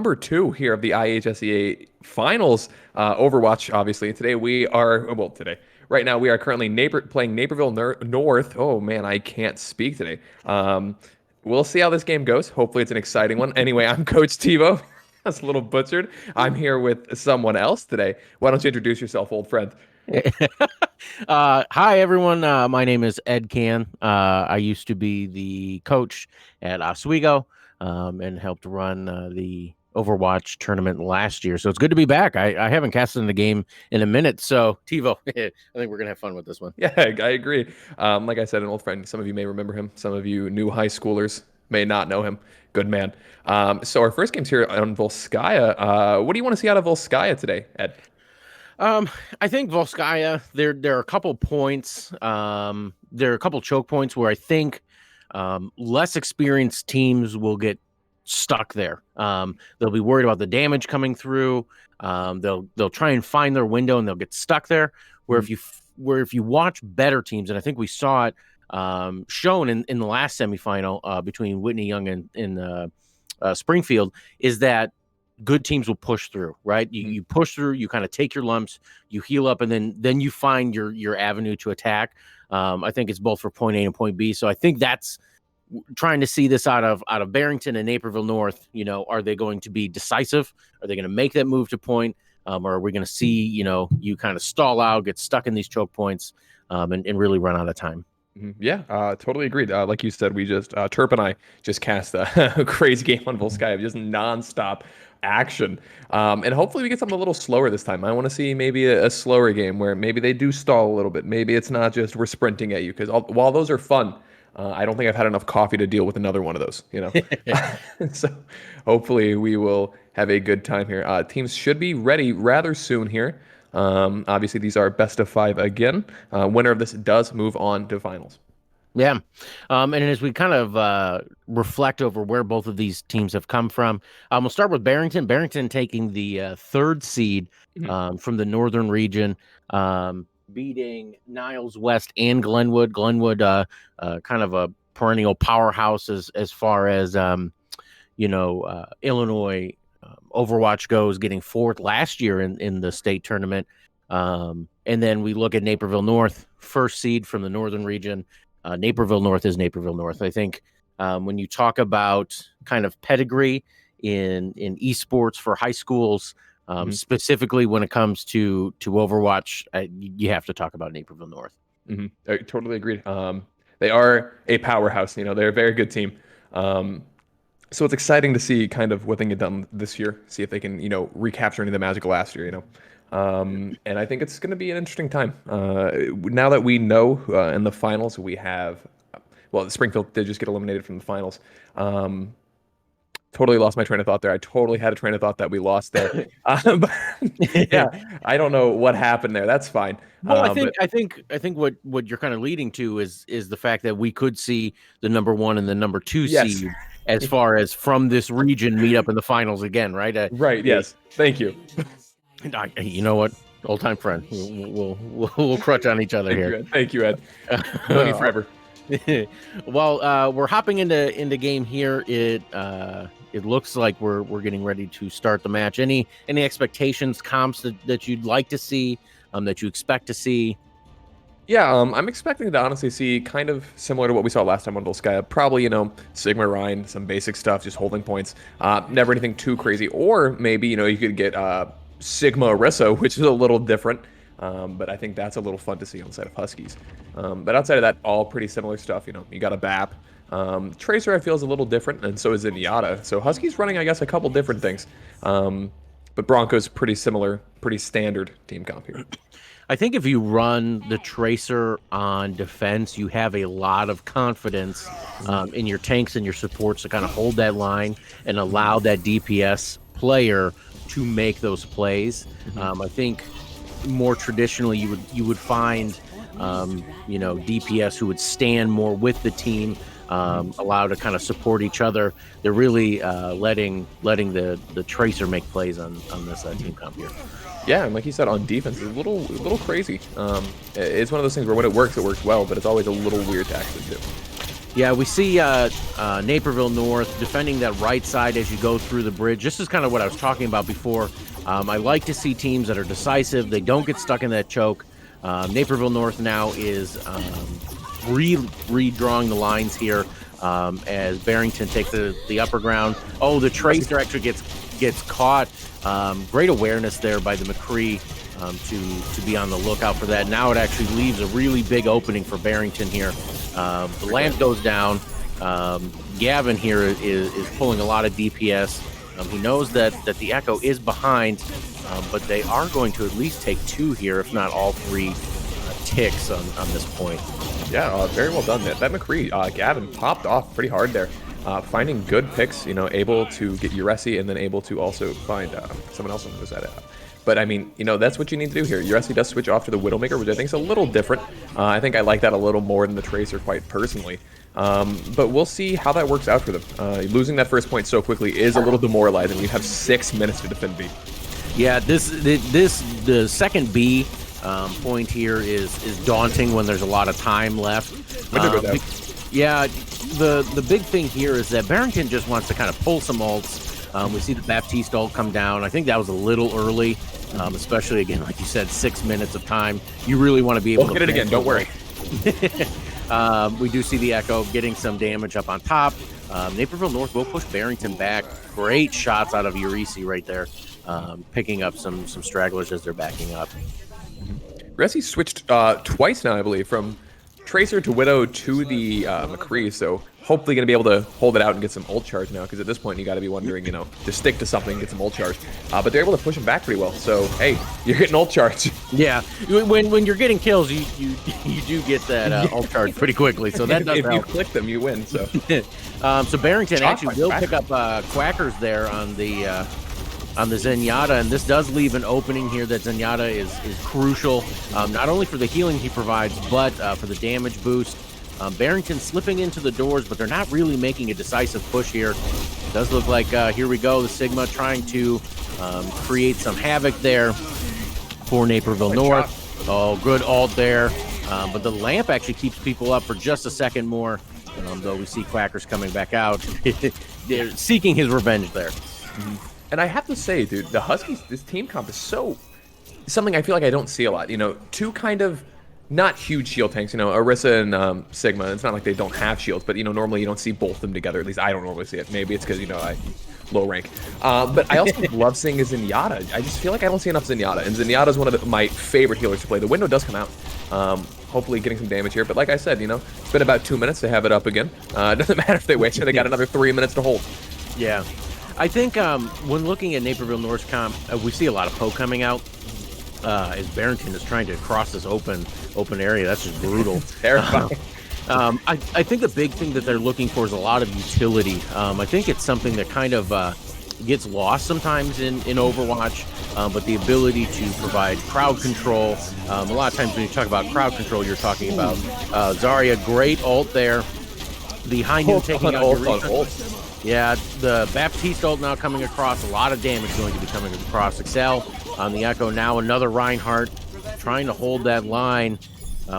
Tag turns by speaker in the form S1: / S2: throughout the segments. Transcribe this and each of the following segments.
S1: number 2 here of the IHSEA finals, Overwatch, obviously. Right now we are currently playing Naperville North. Oh man, I can't speak today. We'll see how this game goes. Hopefully it's an exciting one. Anyway, I'm Coach Tivo. That's a little butchered. I'm here with someone else today. Why don't you introduce yourself, old friend?
S2: Hi, everyone. My name is Ed Can. I used to be the coach at Oswego and helped run the Overwatch tournament last year. So it's good to be back. I haven't casted in the game in a minute. So, Tivo, I think we're going to have fun with this one.
S1: Yeah, I agree. Like I said, an old friend. Some of you may remember him. Some of you new high schoolers may not know him. Good man. So our first game's here on Volskaya. What do you want to see out of Volskaya today, Ed?
S2: I think Volskaya, there are a couple points. There are a couple choke points where I think less experienced teams will get stuck there. They'll be worried about the damage coming through. They'll try and find their window and they'll get stuck there. Where if you watch better teams, and I think we saw it shown in the last semifinal between Whitney Young and Springfield, is that good teams will push through, right? You push through, you kind of take your lumps, you heal up, and then you find your avenue to attack. I think it's both for point A and point B. So I think that's trying to see this out of Barrington and Naperville North. Are they going to be decisive? Are they going to make that move to point? Or are we going to see, you kind of stall out, get stuck in these choke points, and really run out of time?
S1: Yeah, totally agreed. Like you said, Terp and I just cast a crazy game on Volskaya, just nonstop action. And hopefully we get something a little slower this time. I want to see maybe a slower game where maybe they do stall a little bit. Maybe it's not just we're sprinting at you, because while those are fun, I don't think I've had enough coffee to deal with another one of those, So hopefully we will have a good time here. Teams should be ready rather soon here. Obviously, these are best of 5 again. Winner of this does move on to finals.
S2: Yeah. And as we kind of reflect over where both of these teams have come from, we'll start with Barrington. Barrington taking the third seed from the northern region, beating Niles West and Glenwood. Glenwood, kind of a perennial powerhouse as far as, Illinois Overwatch goes, getting fourth last year in the state tournament. And then we look at Naperville North, first seed from the northern region. Naperville North is Naperville North. I think when you talk about kind of pedigree in esports for high schools, specifically when it comes to Overwatch, you have to talk about Naperville North.
S1: I totally agreed. They are a powerhouse. They're a very good team. So it's exciting to see kind of what they get done this year. See if they can, recapture any of the magic last year. And I think it's going to be an interesting time. Now that we know in the finals we have, Springfield did just get eliminated from the finals. Totally lost my train of thought there. I totally had a train of thought that we lost there. Yeah, I don't know what happened there. That's fine.
S2: Well, I think what you're kind of leading to is the fact that we could see the number 1 and the number 2 seed as far as from this region meet up in the finals again, right?
S1: Right. Yes. Thank you.
S2: You know what? Old time friend. We'll crutch on each other here.
S1: Thank you, Ed. Known you forever.
S2: Well, we're hopping into game here. It looks like we're getting ready to start the match. Any expectations, comps that you'd like to see, that you expect to see?
S1: Yeah, I'm expecting to honestly see kind of similar to what we saw last time on Volskaya. Probably, Sigma Ryan, some basic stuff, just holding points. Never anything too crazy. Or maybe, you could get Sigma Arissa, which is a little different. But I think that's a little fun to see on the side of Huskies. But outside of that, all pretty similar stuff. You got a BAP. Tracer, I feel, is a little different, and so is Zenyatta. So Huskies running, I guess, a couple different things. But Broncos pretty similar, pretty standard team comp here.
S2: I think if you run the Tracer on defense, you have a lot of confidence in your tanks and your supports to kind of hold that line and allow that DPS player to make those plays. I think more traditionally you would find DPS who would stand more with the team, allow to kind of support each other. They're really letting the Tracer make plays on this team comp here.
S1: Yeah, and like you said, on defense, it's a little crazy. It's one of those things where when it works well, but it's always a little weird to actually do.
S2: Yeah, we see Naperville North defending that right side as you go through the bridge. This is kind of what I was talking about before. I like to see teams that are decisive. They don't get stuck in that choke. Naperville North now is redrawing the lines here as Barrington takes the upper ground. Oh, the Tracer actually gets caught. Great awareness there by the McCree to be on the lookout for that. Now it actually leaves a really big opening for Barrington here. The lamp goes down. Gavin here is pulling a lot of DPS. He knows that the Echo is behind, but they are going to at least take 2 here, if not all 3 ticks on this point.
S1: Yeah, very well done. That McCree, Gavin popped off pretty hard there. Finding good picks, able to get IHSEA and then able to also find someone else on the side. But I mean, that's what you need to do here. IHSEA does switch off to the Widowmaker, which I think is a little different. I think I like that a little more than the Tracer, quite personally. But we'll see how that works out for them. Losing that first point so quickly is a little demoralizing. You have 6 minutes to defend B. Yeah,
S2: the second B point here is daunting when there's a lot of time left. Yeah, the big thing here is that Barrington just wants to kind of pull some ults. We see the Baptiste ult come down. I think that was a little early, especially, again, like you said, 6 minutes of time. You really want to be able to
S1: get it again, don't worry.
S2: We do see the Echo getting some damage up on top. Naperville North will push Barrington back. Great shots out of IHSEA right there, picking up some stragglers as they're backing up.
S1: IHSEA switched twice now, I believe, from Tracer to Widow to the McCree, so hopefully going to be able to hold it out and get some ult charge now, because at this point you got to be wondering, to stick to something, get some ult charge. But they're able to push him back pretty well, so hey, you're getting ult charge.
S2: Yeah, when you're getting kills, you do get that ult charge pretty quickly, so that does
S1: if
S2: help.
S1: you click them, you win. So,
S2: so Barrington actually will pick up Quackers there on the Zenyatta, and this does leave an opening here that Zenyatta is crucial, not only for the healing he provides, but for the damage boost. Barrington slipping into the doors, but they're not really making a decisive push here. It does look like, here we go, the Sigma trying to create some havoc there for Naperville North. Oh, good ult there. But the lamp actually keeps people up for just a second more, though we see Quackers coming back out. They're seeking his revenge there.
S1: Mm-hmm. And I have to say, dude, the Huskies, this team comp is something I feel like I don't see a lot. 2 kind of not huge shield tanks, IHSEA and Sigma. It's not like they don't have shields, but normally you don't see both of them together. At least I don't normally see it. Maybe it's because I low rank. But I also love seeing a Zenyatta. I just feel like I don't see enough Zenyatta, and Zenyatta is one of my favorite healers to play. The window does come out. Hopefully getting some damage here, but like I said, it's been about 2 minutes to have it up again. It doesn't matter if they waste it. They got another 3 minutes to hold.
S2: Yeah. I think when looking at Naperville North's comp, we see a lot of poke coming out as Barrington is trying to cross this open area. That's just brutal.
S1: Terrifying.
S2: I think the big thing that they're looking for is a lot of utility. I think it's something that kind of gets lost sometimes in Overwatch, but the ability to provide crowd control. A lot of times when you talk about crowd control, you're talking about Zarya, great ult there. The high noon taking out Eureka. Yeah, the Baptiste ult now coming across. A lot of damage going to be coming across. Excel on the Echo now. Another Reinhardt trying to hold that line.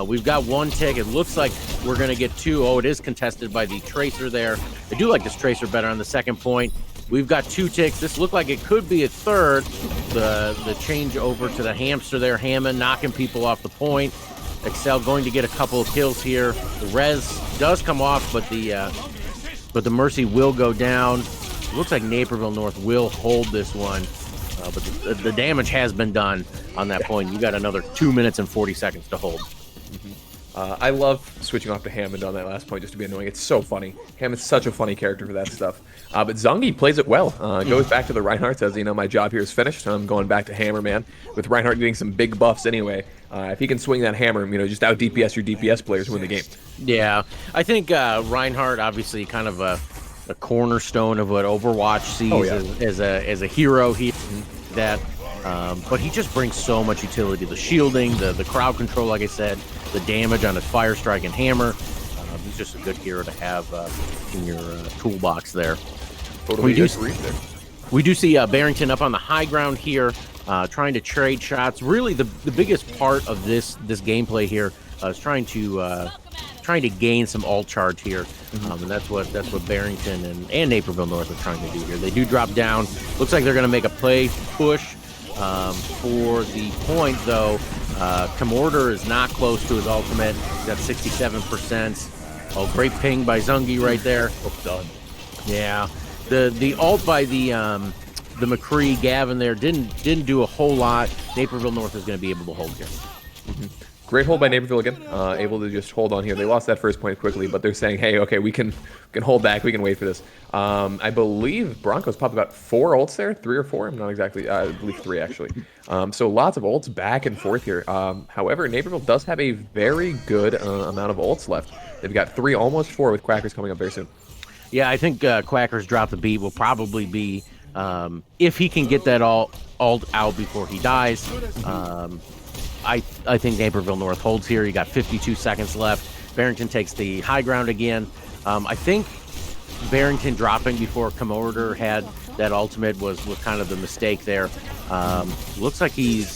S2: We've got 1 tick. It looks like we're going to get 2. Oh, it is contested by the Tracer there. I do like this Tracer better on the second point. We've got 2 ticks. This looked like it could be a third. The change over to the hamster there. Hammond knocking people off the point. Excel going to get a couple of kills here. The res does come off, but the Mercy will go down. It looks like Naperville North will hold this one, but the damage has been done on that point. You got another 2 minutes and 40 seconds to hold.
S1: I love switching off to Hammond on that last point just to be annoying. It's so funny. Hammond's such a funny character for that stuff. But Zungi plays it well. Goes back to the Reinhardt, says, my job here is finished. I'm going back to Hammerman. With Reinhardt getting some big buffs anyway. If he can swing that hammer, just out DPS your DPS players, win the game.
S2: Yeah, I think Reinhardt, obviously kind of a cornerstone of what Overwatch sees as a hero here. But he just brings so much utility. The shielding, the crowd control, like I said, the damage on his Fire Strike and Hammer. He's just a good hero to have in your toolbox there.
S1: Totally
S2: we do see Barrington up on the high ground here, trying to trade shots. Really, the biggest part of this gameplay here is trying to trying to gain some ult charge here, and that's what Barrington and Naperville North are trying to do here. They do drop down. Looks like they're going to make a play push for the point, though. Commorder is not close to his ultimate. He's got 67%. Oh, great ping by Zungi right there.
S1: Oh, done.
S2: Yeah, the ult by the McCree Gavin there didn't do a whole lot. Naperville North is going to be able to hold here.
S1: Great hold by Naperville again, able to just hold on here. They lost that first point quickly, but they're saying, hey, okay, we can hold back. We can wait for this. I believe Broncos popped about 4 ults there, 3 or 4. I'm not exactly, I believe 3 actually. So lots of ults back and forth here. However, Naperville does have a very good amount of ults left. They've got 3, almost 4 with Quackers coming up very soon.
S2: Yeah, I think Quackers drop the beat will probably be, if he can get that ult out before he dies. I think Naperville North holds here. You got 52 seconds left. Barrington takes the high ground again. I think Barrington dropping before Commodore had that ultimate was kind of the mistake there. Looks like he's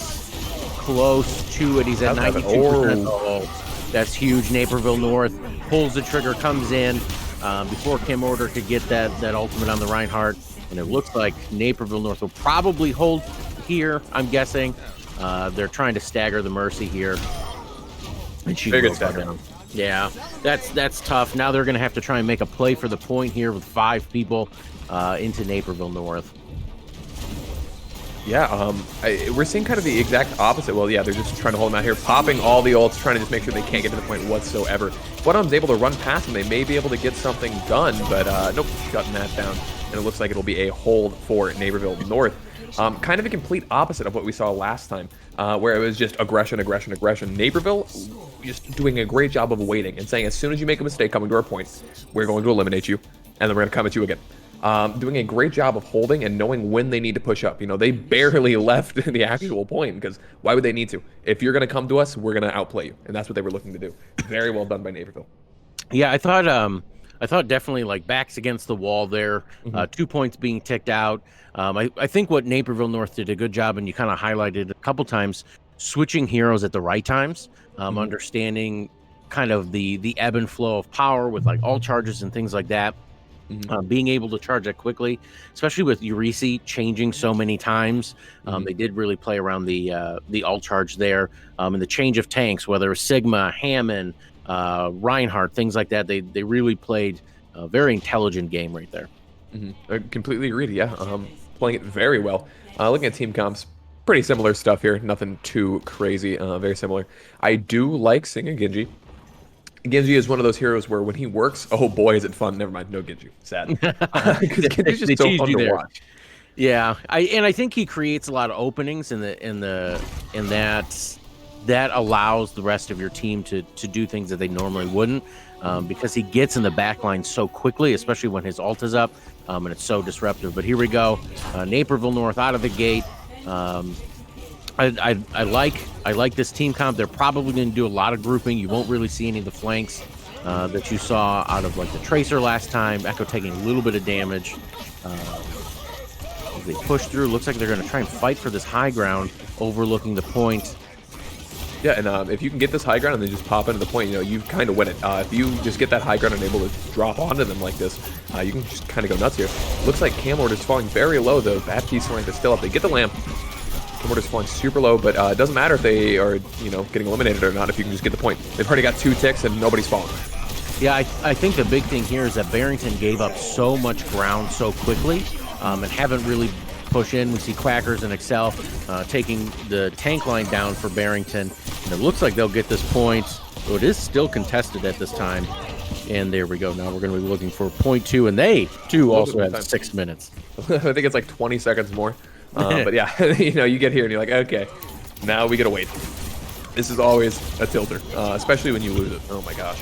S2: close to it. He's at 92%. Oh, that's huge. Naperville North pulls the trigger, comes in before Commodore could get that ultimate on the Reinhardt. And it looks like Naperville North will probably hold here, I'm guessing. They're trying to stagger the Mercy here. And she goes down. Yeah, that's tough. Now they're going to have to try and make a play for the point here with 5 people into Naperville North.
S1: Yeah, we're seeing kind of the exact opposite. Well, yeah, they're just trying to hold them out here, popping all the ults, trying to just make sure they can't get to the point whatsoever. One able to run past them. They may be able to get something done, but nope, shutting that down. And it looks like it'll be a hold for Naperville North. Kind of a complete opposite of what we saw last time, where it was just aggression. Naperville just doing a great job of waiting and saying, as soon as you make a mistake coming to our point, we're going to eliminate you, and then we're going to come at you again. Doing a great job of holding and knowing when they need to push up. You know, they barely left the actual point, because why would they need to? If you're going to come to us, we're going to outplay you, and that's what they were looking to do. Very well done by Naperville.
S2: Yeah, I thought definitely like backs against the wall there. 2 points being ticked out. I think what Naperville North did a good job, and you kind of highlighted a couple times, switching heroes at the right times, understanding kind of the ebb and flow of power with like all charges and things like that. Being able to charge that quickly, especially with IHSEA changing so many times. They did really play around the all charge there, and the change of tanks, whether it was Sigma, Hammond, Reinhardt, things like that. They really played a very intelligent game right there.
S1: I completely agreed. Yeah, playing it very well. Looking at team comps, pretty similar stuff here. Nothing too crazy. Very similar. I do like seeing a Genji. Genji is one of those heroes where when he works, oh boy, is it fun. Never mind, no Genji. Sad. Because Genji's just so fun to watch.
S2: Yeah, I think he creates a lot of openings in that allows the rest of your team to do things that they normally wouldn't, because he gets in the back line so quickly, especially when his ult is up, and it's so disruptive. But here we go, Naperville North out of the gate. I like this team comp. They're probably going to do a lot of grouping. You won't really see any of the flanks that you saw out of like the Tracer last time. Echo taking a little bit of damage. As they push through, looks like they're going to try and fight for this high ground, overlooking the point.
S1: Yeah, and if you can get this high ground and then just pop into the point, you know, you kind of win it. If you just get that high ground and able to drop onto them like this, you can just kind of go nuts here. Looks like Camord is falling very low, though. That piece length is still up. They get the lamp. Camord is falling super low, but it doesn't matter if they are, you know, getting eliminated or not if you can just get the point. They've already got 2 ticks and nobody's falling.
S2: Yeah, I think the big thing here is that Barrington gave up so much ground so quickly, and haven't really pushed in. We see Quackers and Excel taking the tank line down for Barrington, and it looks like they'll get this point. So it is still contested at this time, and there we go. Now we're going to be looking for point 2, and they too also have 6 minutes.
S1: I think it's like 20 seconds more. But yeah, you know, you get here and you're like, okay, now we gotta wait. This is always a tilter, especially when you lose it. Oh my gosh.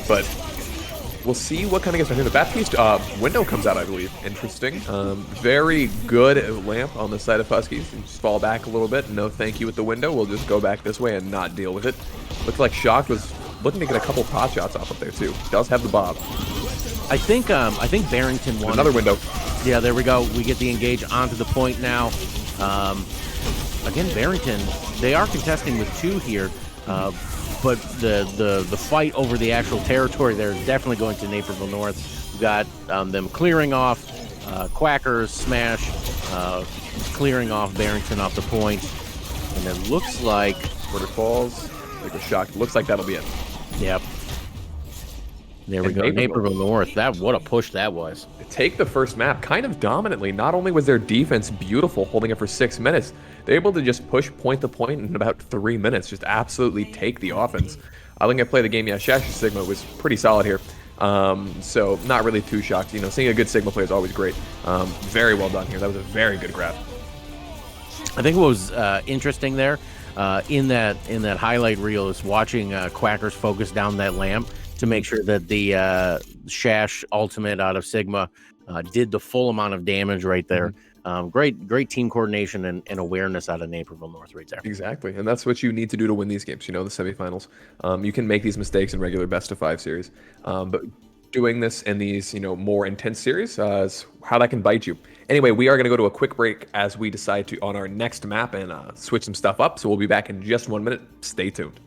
S1: But we'll see what kind of gets done here. The Baptiste window comes out, I believe. Interesting. Very good lamp on the side of Huskies. Just fall back a little bit. No thank you with the window. We'll just go back this way and not deal with it. Looks like Shock was looking to get a couple pot shots off up there too. Does have the bob.
S2: I think Barrington won.
S1: Another window.
S2: Yeah, there we go. We get the engage onto the point now. Again, Barrington, they are contesting with 2 here, but the fight over the actual territory there is definitely going to Naperville North. We've got them clearing off Quackers, Smash, clearing off Barrington off the point, and it looks like
S1: Quarter falls, like a shock. Looks like that'll be it.
S2: Yep. There we
S1: And
S2: go.
S1: Naperville.
S2: Naperville North. What a push that was.
S1: Take the first map kind of dominantly. Not only was their defense beautiful, holding it for 6 minutes, they're able to just push point to point in about 3 minutes, just absolutely take the offense. I think I played the game, yeah, Shash Sigma was pretty solid here. So not really too shocked. You know, seeing a good Sigma player is always great. Very well done here. That was a very good grab.
S2: I think what was interesting there in that highlight reel is watching Quackers focus down that lamp to make sure that the Shash ultimate out of Sigma did the full amount of damage right there. Great team coordination and awareness out of Naperville North right there.
S1: Exactly, and that's what you need to do to win these games. You know, the semifinals. You can make these mistakes in regular best-of-5 series, but doing this in these, you know, more intense series is how that can bite you. Anyway, we are going to go to a quick break as we decide to on our next map and switch some stuff up. So we'll be back in just 1 minute. Stay tuned.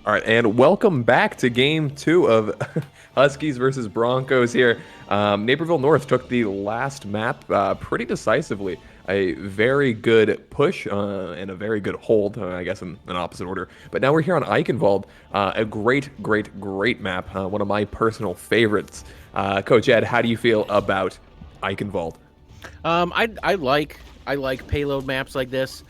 S1: All right, and welcome back to game 2 of Huskies versus Broncos here. Naperville North took the last map pretty decisively. A very good push and a very good hold, I guess in an opposite order. But now we're here on Eichenwald, a great map, one of my personal favorites. Coach Ed, how do you feel about Eichenwald?
S2: I like payload maps like this.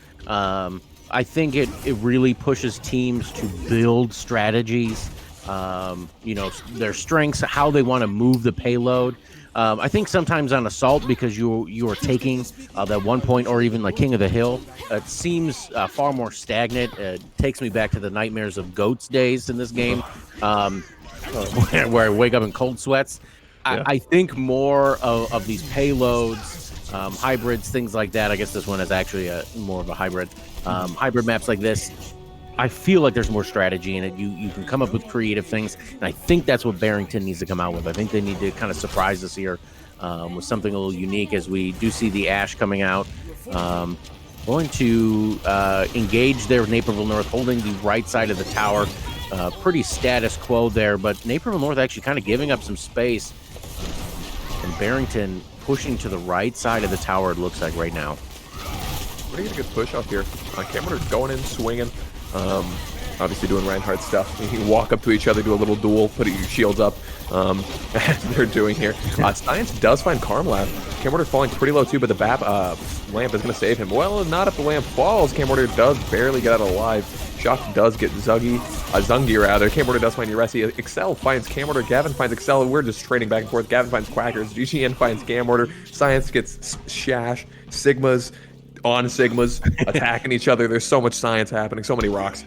S2: I think it really pushes teams to build strategies. Their strengths, how they want to move the payload. I think sometimes on assault, because you are taking that 1 point, or even like King of the Hill, it seems far more stagnant. It takes me back to the nightmares of Goats days in this game, where I wake up in cold sweats.
S1: Yeah.
S2: I think more of these payloads, hybrids, things like that. I guess this one is actually more of a hybrid. Hybrid maps like this, I feel like there's more strategy in it. You can come up with creative things, and I think that's what Barrington needs to come out with. I think they need to kind of surprise us here with something a little unique, as we do see the Ash coming out. Going to engage there with Naperville North, holding the right side of the tower. Pretty status quo there, but Naperville North actually kind of giving up some space. And Barrington pushing to the right side of the tower, it looks like right now.
S1: Pretty good push up here. Cameron's going in, swinging. Obviously doing Reinhardt stuff. You can walk up to each other, do a little duel, put your shields up. As they're doing here. Science does find Carmlab. Camorder falling pretty low too, but the BAP lamp is going to save him. Well, not if the lamp falls. Camorder does barely get out alive. Shock does get Zungi rather. Camorder does find Uresi. Excel finds Camorder. Gavin finds Excel. We're just trading back and forth. Gavin finds Quackers. GGN finds Camorder. Science gets Shash. Sigmas on Sigmas attacking each other. There's so much science happening, so many rocks.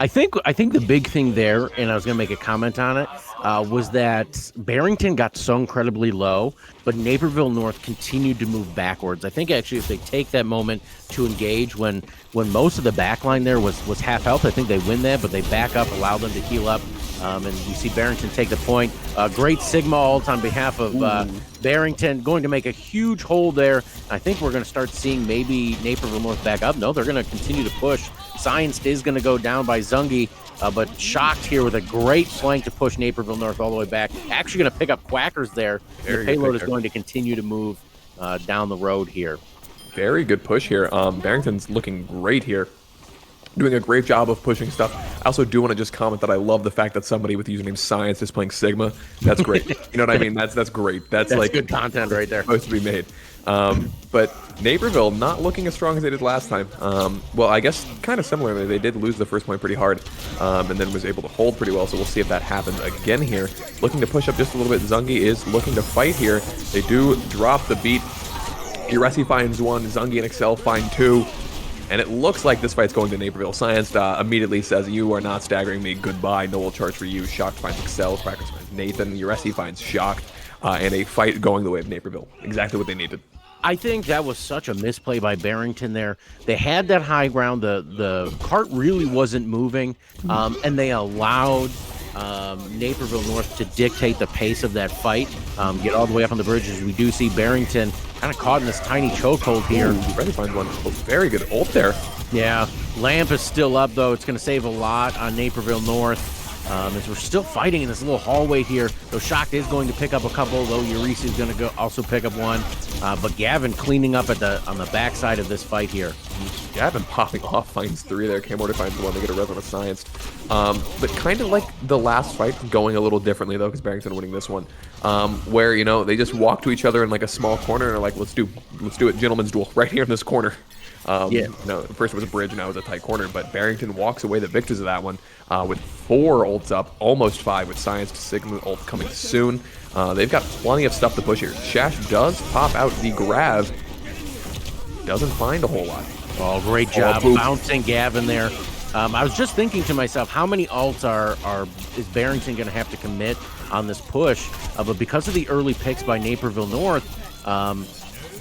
S2: I think the big thing there, and I was going to make a comment on it, was that Barrington got so incredibly low, but Naperville North continued to move backwards. I think actually if they take that moment to engage when most of the back line there was half health, I think they win that, but they back up, allow them to heal up, and you see Barrington take the point. Great Sigma ult on behalf of Barrington, going to make a huge hold there. I think we're going to start seeing maybe Naperville North back up. No, they're going to continue to push. Science is going to go down by Zungi, but Shocked here with a great flank to push Naperville North all the way back. Actually going to pick up Quackers there. The payload is going to continue to move down the road here.
S1: Very good push here. Barrington's looking great here. Doing a great job of pushing stuff. I also do want to just comment that I love the fact that somebody with the username Science is playing Sigma. That's great. You know what I mean? That's great. That's like
S2: good content right there.
S1: Supposed to be made. But Naperville not looking as strong as they did last time. Well, I guess kind of similarly. They did lose the first point pretty hard, and then was able to hold pretty well. So we'll see if that happens again here. Looking to push up just a little bit. Zungi is looking to fight here. They do drop the beat. Uresi finds one. Zungi and Excel find two. And it looks like this fight's going to Naperville. Science immediately says, "You are not staggering me. Goodbye. No will charge for you." Shocked finds Excel. Crackers finds Nathan. Uresi finds Shocked. And a fight going the way of Naperville. Exactly what they needed.
S2: I think that was such a misplay by Barrington there. They had that high ground. The cart really wasn't moving. And they allowed Naperville North to dictate the pace of that fight. Get all the way up on the bridge, as we do see Barrington kind of caught in this tiny chokehold here.
S1: Ready finds one. Oh, very good ult there.
S2: Yeah, lamp is still up though. It's going to save a lot on Naperville North. As we're still fighting in this little hallway here. Though Shocked is going to pick up a couple, though Uresi is going to go also pick up one. But Gavin cleaning up on the backside of this fight here.
S1: Gavin popping off finds three there. Camorder finds one. They get a res on a Science. But kind of like the last fight, going a little differently though, because Barrington winning this one. Where, you know, they just walk to each other in like a small corner and are like, let's do it, gentleman's duel, right here in this corner. No, first it was a bridge, now it was a tight corner, but Barrington walks away the victors of that one with 4 ults up, almost 5 with Science to Sigma ult coming soon. They've got plenty of stuff to push here. Shash does pop out the grab. Doesn't find a whole lot.
S2: Oh, great job bouncing Gavin there. I was just thinking to myself, how many ults is Barrington going to have to commit on this push? But because of the early picks by Naperville North,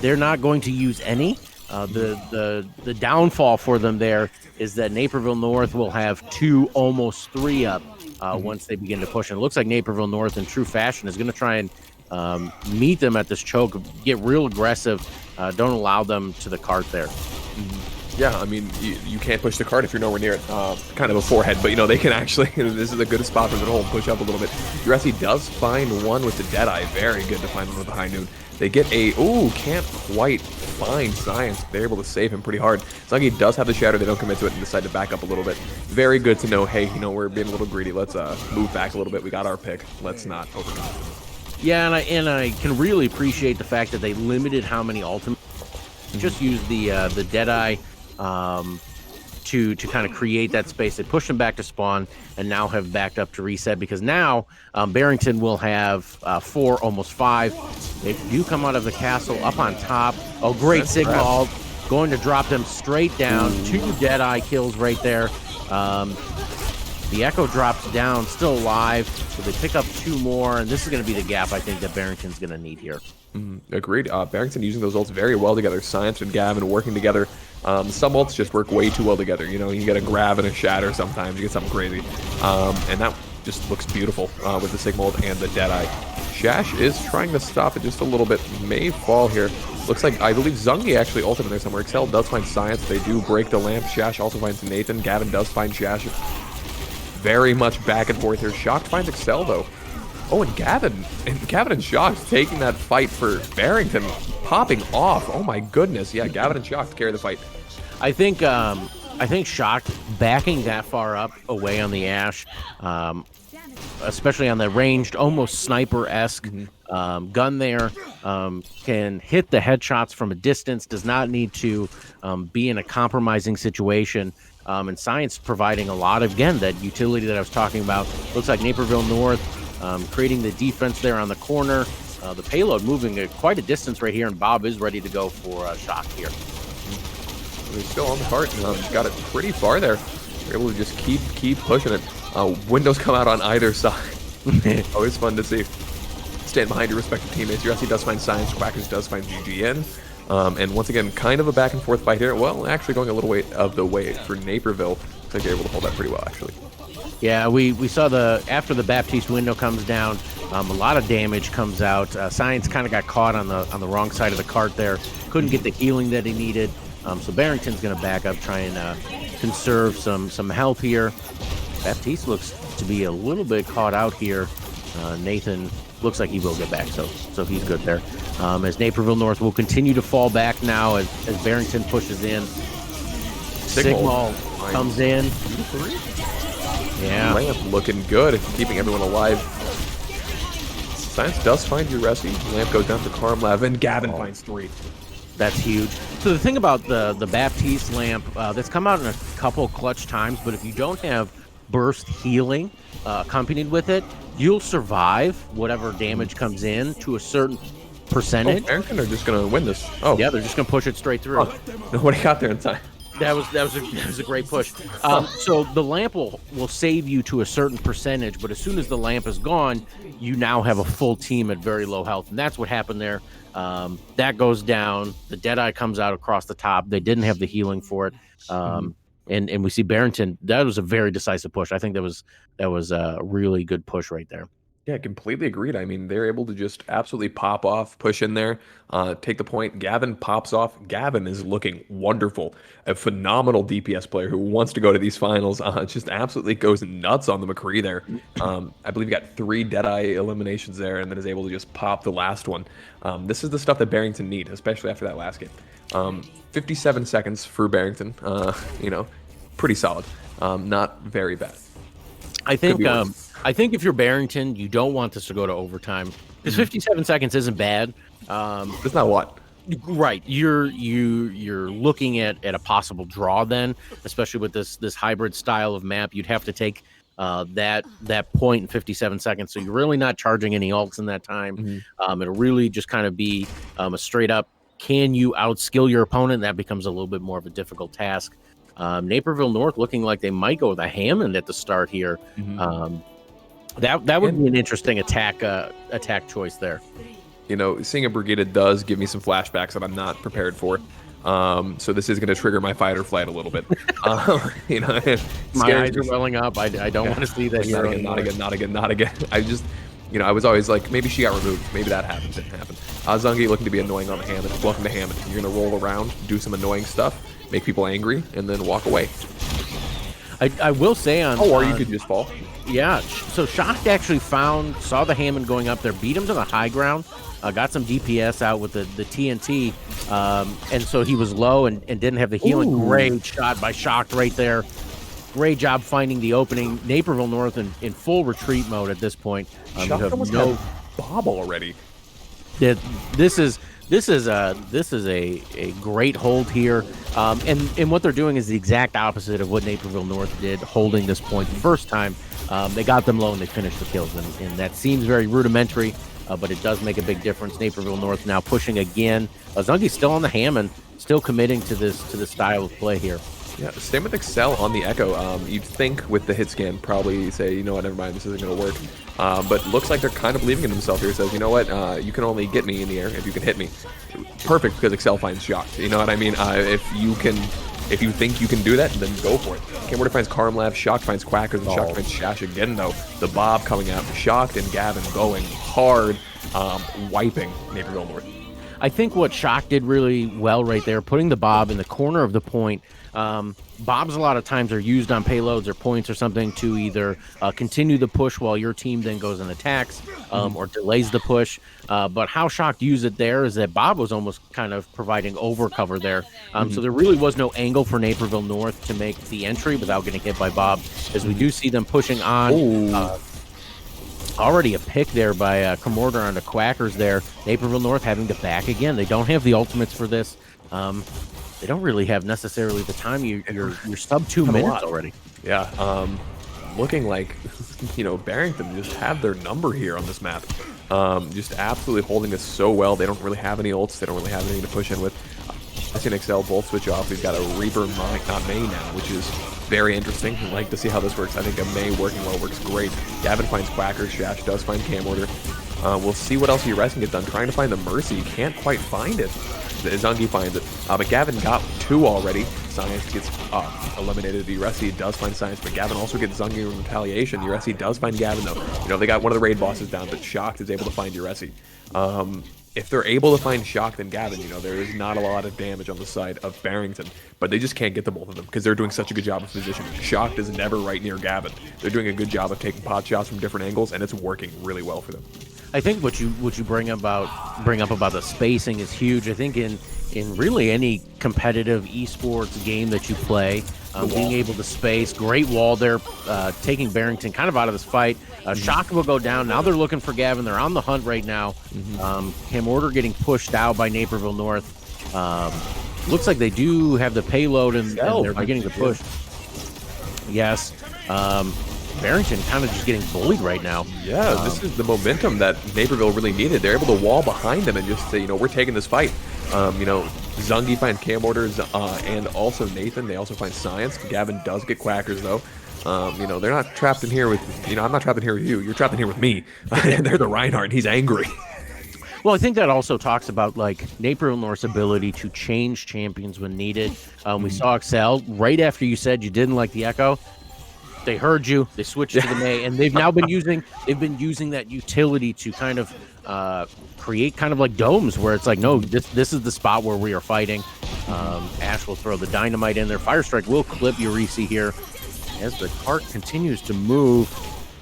S2: they're not going to use any. The downfall for them there is that Naperville North will have 2, almost 3 up once they begin to push. And it looks like Naperville North, in true fashion, is going to try and meet them at this choke, get real aggressive, don't allow them to the cart there.
S1: Yeah, I mean, you can't push the cart if you're nowhere near it. Kind of a forehead, but they can actually, this is a good spot for them to hold, push up a little bit. Jurassic does find one with the Deadeye. Very good to find one with the High Noon. They get can't quite find Science. They're able to save him pretty hard. Zangi does have the Shatter. They don't commit to it and decide to back up a little bit. Very good to know, hey, we're being a little greedy. Let's move back a little bit. We got our pick. Let's not overcome.
S2: Yeah, and I can really appreciate the fact that they limited how many ultimates. Just use the Deadeye to kind of create that space. They push them back to spawn and now have backed up to reset, because now Barrington will have 4, almost 5. They do come out of the castle up on top. Oh, great signal. Going to drop them straight down. 2 Deadeye kills right there. The Echo drops down, still alive, so they pick up 2 more, and this is going to be the gap I think that Barrington's going to need here.
S1: Agreed. Barrington using those ults very well together. Science and Gavin working together. Some ults just work way too well together. You get a grab and a shatter sometimes. You get something crazy. And that just looks beautiful with the Sigma ult and the Deadeye. Shash is trying to stop it just a little bit. May fall here. Looks like, I believe Zungi actually ulted in there somewhere. Excel does find Science. They do break the lamp. Shash also finds Nathan. Gavin does find Shash. Very much back and forth here. Shocked finds Excel, though. Oh, and Gavin and Shocked taking that fight for Barrington, popping off. Oh my goodness. Yeah, Gavin and Shocked carry the fight.
S2: I think Shocked backing that far up away on the Ash, especially on the ranged, almost sniper-esque gun there, can hit the headshots from a distance, does not need to be in a compromising situation. And Science providing a lot of, again, that utility that I was talking about. Looks like Naperville North creating the defense there on the corner. The payload moving quite a distance right here, and Bob is ready to go for a Shock here.
S1: He's still on the cart. Got it pretty far there. They're able to just keep pushing it. Windows come out on either side. Always fun to see. Stand behind your respective teammates. Jurassic does find Science. Quackers does find GGN. And once again, kind of a back and forth fight here. Well, actually going a little way of the way for Naperville. Looks like they're able to hold that pretty well, actually.
S2: Yeah, we saw after the Baptiste window comes down, a lot of damage comes out. Science kind of got caught on the wrong side of the cart there. Couldn't get the healing that he needed. So Barrington's going to back up, try and conserve some health here. Baptiste looks to be a little bit caught out here. Nathan looks like he will get back, so he's good there. As Naperville North will continue to fall back now as Barrington pushes in. Sigma comes in. Yeah.
S1: Lamp looking good, keeping everyone alive. Science does find Uresi. Lamp goes down to Karmlav, and Gavin finds 3.
S2: That's huge. So the thing about the Baptiste lamp, that's come out in a couple clutch times, but if you don't have burst healing accompanied with it, you'll survive whatever damage comes in to a certain percentage.
S1: Barrington are just going to win this. Oh,
S2: yeah, they're just going to push it straight through.
S1: Oh, nobody got there in time.
S2: That was a great push. So the lamp will save you to a certain percentage, but as soon as the lamp is gone, you now have a full team at very low health, and that's what happened there. That goes down. The Deadeye comes out across the top. They didn't have the healing for it, and we see Barrington. That was a very decisive push. I think that was a really good push right there.
S1: Yeah, completely agreed. I mean, they're able to just absolutely pop off, push in there, take the point. Gavin pops off. Gavin is looking wonderful. A phenomenal DPS player who wants to go to these finals. Just absolutely goes nuts on the McCree there. I believe he got 3 Deadeye eliminations there and then is able to just pop the last one. This is the stuff that Barrington need, especially after that last game. 57 seconds for Barrington. Pretty solid. Not very bad.
S2: I think if you're Barrington, you don't want this to go to overtime because 57 seconds isn't bad.
S1: It's not what.
S2: Right, you're looking at a possible draw then, especially with this hybrid style of map. You'd have to take that point in 57 seconds, so you're really not charging any ults in that time. It'll really just kind of be a straight up, can you outskill your opponent? That becomes a little bit more of a difficult task. Naperville North looking like they might go with a Hammond at the start here. That would be an interesting attack choice there.
S1: Seeing a Brigida does give me some flashbacks that I'm not prepared for. So this is going to trigger my fight or flight a little bit.
S2: My eyes are welling up. I don't want to see that.
S1: Not again. I was always like, maybe she got removed. Maybe that happened. Didn't happen. Zungi looking to be annoying on the Hammond. Welcome to Hammond. You're going to roll around, do some annoying stuff. make people angry, and then walk away.
S2: I will say on...
S1: Oh, or you could just fall.
S2: Yeah, so Shocked actually saw the Hammond going up there, beat him to the high ground, got some DPS out with the TNT, and so he was low and didn't have the healing. Ooh. Great shot by Shocked right there. Great job finding the opening. Naperville North in full retreat mode at this point.
S1: Shocked almost had Bob already.
S2: This is a great hold here, and what they're doing is the exact opposite of what Naperville North did, holding this point the first time. They got them low and they finished the kills, and that seems very rudimentary, but it does make a big difference. Naperville North now pushing again. Zungi's still on the Hammond, still committing to this style of play here.
S1: Yeah, same with Excel on the Echo. You'd think with the hit scan probably say, you know what, never mind, this isn't going to work. But looks like they're kind of believing in themselves here. Says, you know what, you can only get me in the air if you can hit me. Perfect, because Excel finds Shocked. You know what I mean? If you think you can do that, then go for it. Camorder finds Karmlav, Shocked finds Quackers, and Shocked finds Shash again, though. The Bob coming out, Shocked and Gavin going hard, wiping Naperville North.
S2: I think what Shock did really well right there, putting the Bob in the corner of the point. Bobs a lot of times are used on payloads or points or something to either continue the push while your team then goes and attacks, or delays the push. But how Shock used it there is that Bob was almost kind of providing over cover there. So there really was no angle for Naperville North to make the entry without getting hit by Bob, as we do see them pushing on. Already a pick there by Camorder on the Quackers there. Naperville North having to back again. They don't have the ultimates for this. They don't really have necessarily the time. You're sub 2 minutes already.
S1: Yeah. Looking like, Barrington just have their number here on this map. Just absolutely holding us so well. They don't really have any ults. They don't really have anything to push in with. I see an Excel both switch off. We've got a Reaper, not May now, which is very interesting. I'd like to see how this works. I think a May working well works great. Gavin finds Quackers. Shash does find Camorder. We'll see what else Ures can get done. Trying to find the Mercy. Can't quite find it. Zungi finds it. But Gavin got 2 already. Science gets eliminated. Uresi does find Science, but Gavin also gets Zungi in retaliation. Uresi does find Gavin, though. They got one of the raid bosses down, but Shocked is able to find Uresi. If they're able to find Shocked and Gavin, there is not a lot of damage on the side of Barrington, but they just can't get the both of them because they're doing such a good job of positioning. Shocked is never right near Gavin. They're doing a good job of taking pot shots from different angles, and it's working really well for them.
S2: I think what you bring up about the spacing is huge. I think in really any competitive esports game that you play, being able to space, great wall there, taking Barrington kind of out of this fight. Shock will go down. Now they're looking for Gavin. They're on the hunt right now. Camorder getting pushed out by Naperville North. Looks like they do have the payload and they're beginning to push. Yes. Barrington kind of just getting bullied right now.
S1: Yeah, this is the momentum that Naperville really needed. They're able to wall behind them and just say, we're taking this fight. Zungi finds Camorders and also Nathan. They also find Science. Gavin does get Quackers, though. They're not trapped in here with, I'm not trapped in here with you. You're trapped in here with me. They're the Reinhardt, and he's angry.
S2: Well, I think that also talks about, Naperville North's ability to change champions when needed. We saw Excel right after you said you didn't like the Echo. They heard you. They switched to the May, and they've now been using that utility to kind of create kind of like domes where it's like, no, this is the spot where we are fighting. Ash will throw the dynamite in there. Firestrike will clip Uresi here as the cart continues to move.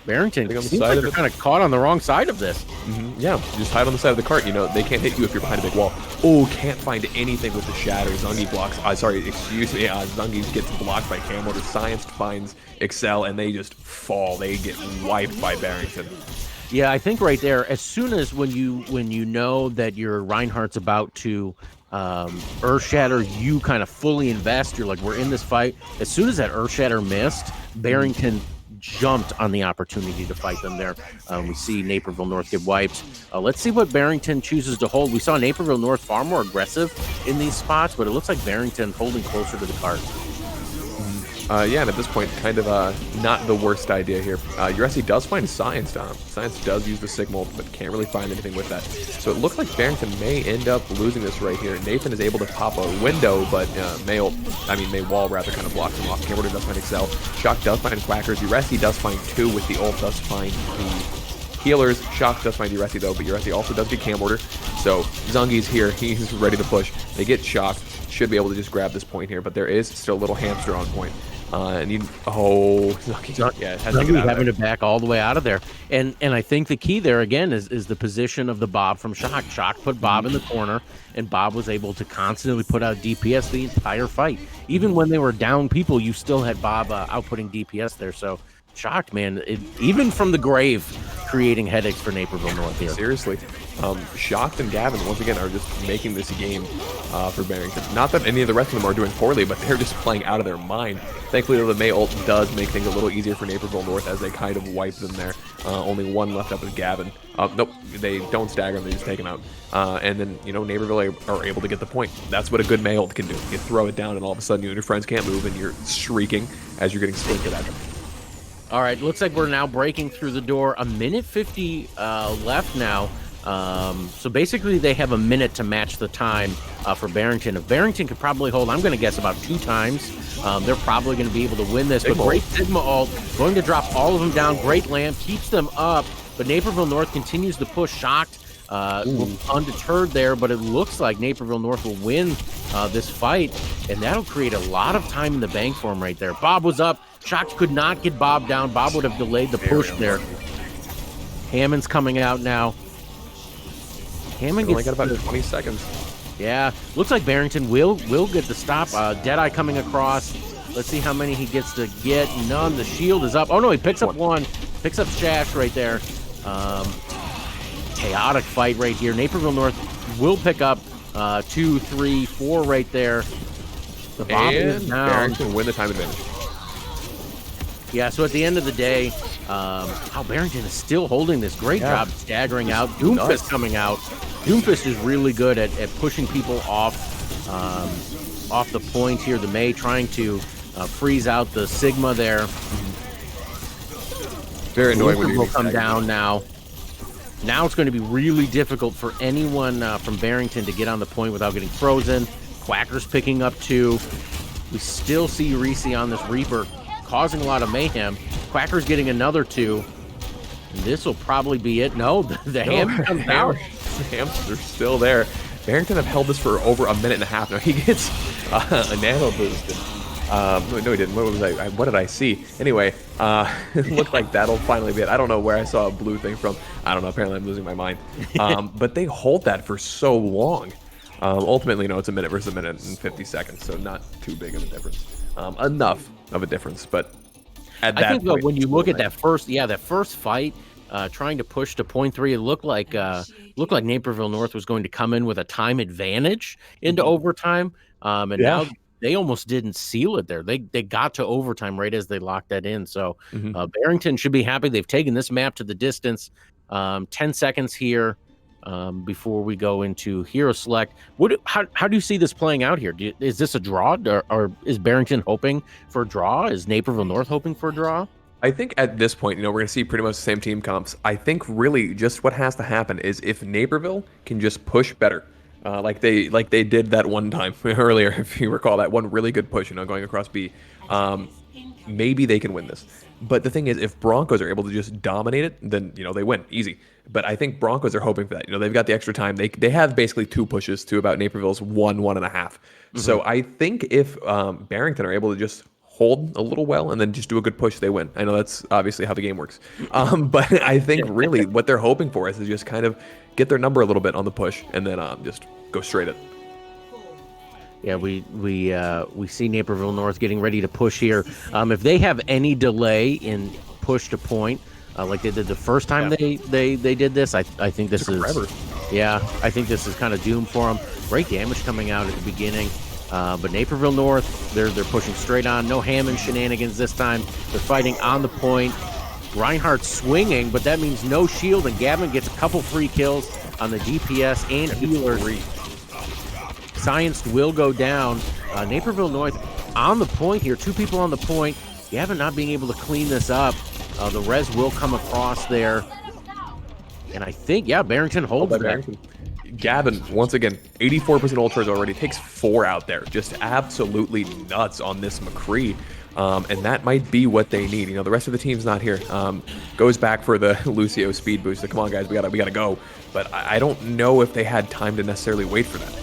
S2: Barrington seems like they're kind of caught on the wrong side of this.
S1: Yeah, just hide on the side of the cart. They can't hit you if you're behind a big wall. Oh, can't find anything with the shatter. Zungi blocks. Zungi gets blocked by Camorder. Science finds Excel, and they just fall. They get wiped by Barrington.
S2: Yeah, I think right there, as soon as when you know that your Reinhardt's about to Earth Shatter, you kind of fully invest. You're like, we're in this fight. As soon as that Earth Shatter missed, Barrington jumped on the opportunity to fight them there. We see Naperville North get wiped. Let's see what Barrington chooses to hold. We saw Naperville North far more aggressive in these spots, but it looks like Barrington holding closer to the cart.
S1: Yeah, and at this point, kind of not the worst idea here. Uresi does find Science down. Science does use the Sigma, but can't really find anything with that. So it looks like Barrington may end up losing this right here. Nathan is able to pop a window, but May Wall rather kind of blocks him off. Camorder does find Excel. Shock does find Quackers. Uresi does find 2 with the ult, does find the Healers, Shock does find Uresi though, but Uresi also does get Cam Order. So Zungi's here, he's ready to push. They get Shocked, should be able to just grab this point here, but there is still a little hamster on point. And you, Zungi, yeah, has to get out
S2: having to back all the way out of there. And I think the key there again is the position of the Bob from Shock. Shock put Bob in the corner, and Bob was able to constantly put out DPS the entire fight. Even when they were down people, you still had Bob outputting DPS there. So Shocked, man, even from the grave, creating headaches for Naperville North here.
S1: Seriously. Shocked and Gavin, once again, are just making this game for Barrington. Not that any of the rest of them are doing poorly, but they're just playing out of their mind. Thankfully, the May ult does make things a little easier for Naperville North as they kind of wipe them there. Only one left up is Gavin. Nope, they don't stagger him, they just take him out. And then, you know, Naperville are able to get the point. That's what a good May ult can do. You throw it down, and all of a sudden you and your friends can't move, and you're shrieking as you're getting splintered at them.
S2: All right, looks like we're now breaking through the door. A minute 50 left now. So basically they have a minute to match the time for Barrington. If Barrington could probably hold, I'm going to guess about 2 times. They're probably going to be able to win this. But great Sigma ult, going to drop all of them down. Great Lamp, keeps them up. But Naperville North continues to push. Shocked, undeterred there. But it looks like Naperville North will win this fight. And that'll create a lot of time in the bank for him right there. Bob was up. Shocked could not get Bob down. Bob would have delayed the push there. Hammond's coming out now. Hammond
S1: only got about 20 seconds.
S2: Yeah, looks like Barrington will get the stop. Deadeye coming across. Let's see how many he gets to get. None. The shield is up. Oh no, he picks up one. Picks up Shash right there. Chaotic fight right here. Naperville North will pick up 2, 3, 4 right there. The bomb is down.
S1: Barrington win the time advantage.
S2: Yeah, so at the end of the day, Barrington is still holding this. Great job staggering out. Doomfist coming out. Doomfist is really good at pushing people off the point here. The May trying to freeze out the Sigma there.
S1: Very annoying when you
S2: will come down now. Now it's going to be really difficult for anyone from Barrington to get on the point without getting frozen. Quacker's picking up 2. We still see IHSEA on this Reaper, causing a lot of mayhem. Quacker's getting another 2. And this will probably be it. No, the hammer comes down.
S1: The hamsters are still there. Barrington have held this for over a minute and a half now. He gets a nano boost. No, he didn't. What did I see? Anyway, it looked like that'll finally be it. I don't know where I saw a blue thing from. I don't know. Apparently, I'm losing my mind. But they hold that for so long. Ultimately, it's a minute versus a minute and 50 seconds, so not too big of a difference. Enough of a difference, but at that
S2: I think
S1: point,
S2: when you look at that first fight, trying to push to point 3, it looked like Naperville North was going to come in with a time advantage into overtime, and now they almost didn't seal it there. They got to overtime right as they locked that in. So Barrington should be happy. They've taken this map to the distance. 10 seconds here. Before we go into hero select, how do you see this playing out here? Is this a draw, or is Barrington hoping for a draw? Is Naperville North hoping for a draw?
S1: I think at this point, we're going to see pretty much the same team comps. I think really just what has to happen is if Naperville can just push better, like they did that one time earlier, if you recall, that one really good push, going across B, maybe they can win this. But the thing is, if Broncos are able to just dominate it, then, they win. Easy. But I think Broncos are hoping for that. They've got the extra time. They have basically 2 pushes to about Naperville's 1.5. So I think if Barrington are able to just hold a little well and then just do a good push, they win. I know that's obviously how the game works. But I think really what they're hoping for is to just kind of get their number a little bit on the push and then just go straight at it.
S2: Yeah, we see Naperville North getting ready to push here. If they have any delay in push to point, like they did the first time they did this, I think this is forever. Yeah, I think this is kind of doomed for them. Great damage coming out at the beginning, but Naperville North, they're pushing straight on. No Hammond shenanigans this time. They're fighting on the point. Reinhardt's swinging, but that means no shield, and Gavin gets a couple free kills on the DPS and healers. Science will go down. Naperville North on the point here. 2 people on the point. Gavin not being able to clean this up. The res will come across there. And I think, Barrington holds that.
S1: Gavin, once again, 84% ult charge already, takes 4 out there. Just absolutely nuts on this McCree. And that might be what they need. You know, the rest of the team's not here. Goes back for the Lucio speed boost. Like, come on, guys, we gotta go. But I don't know if they had time to necessarily wait for that.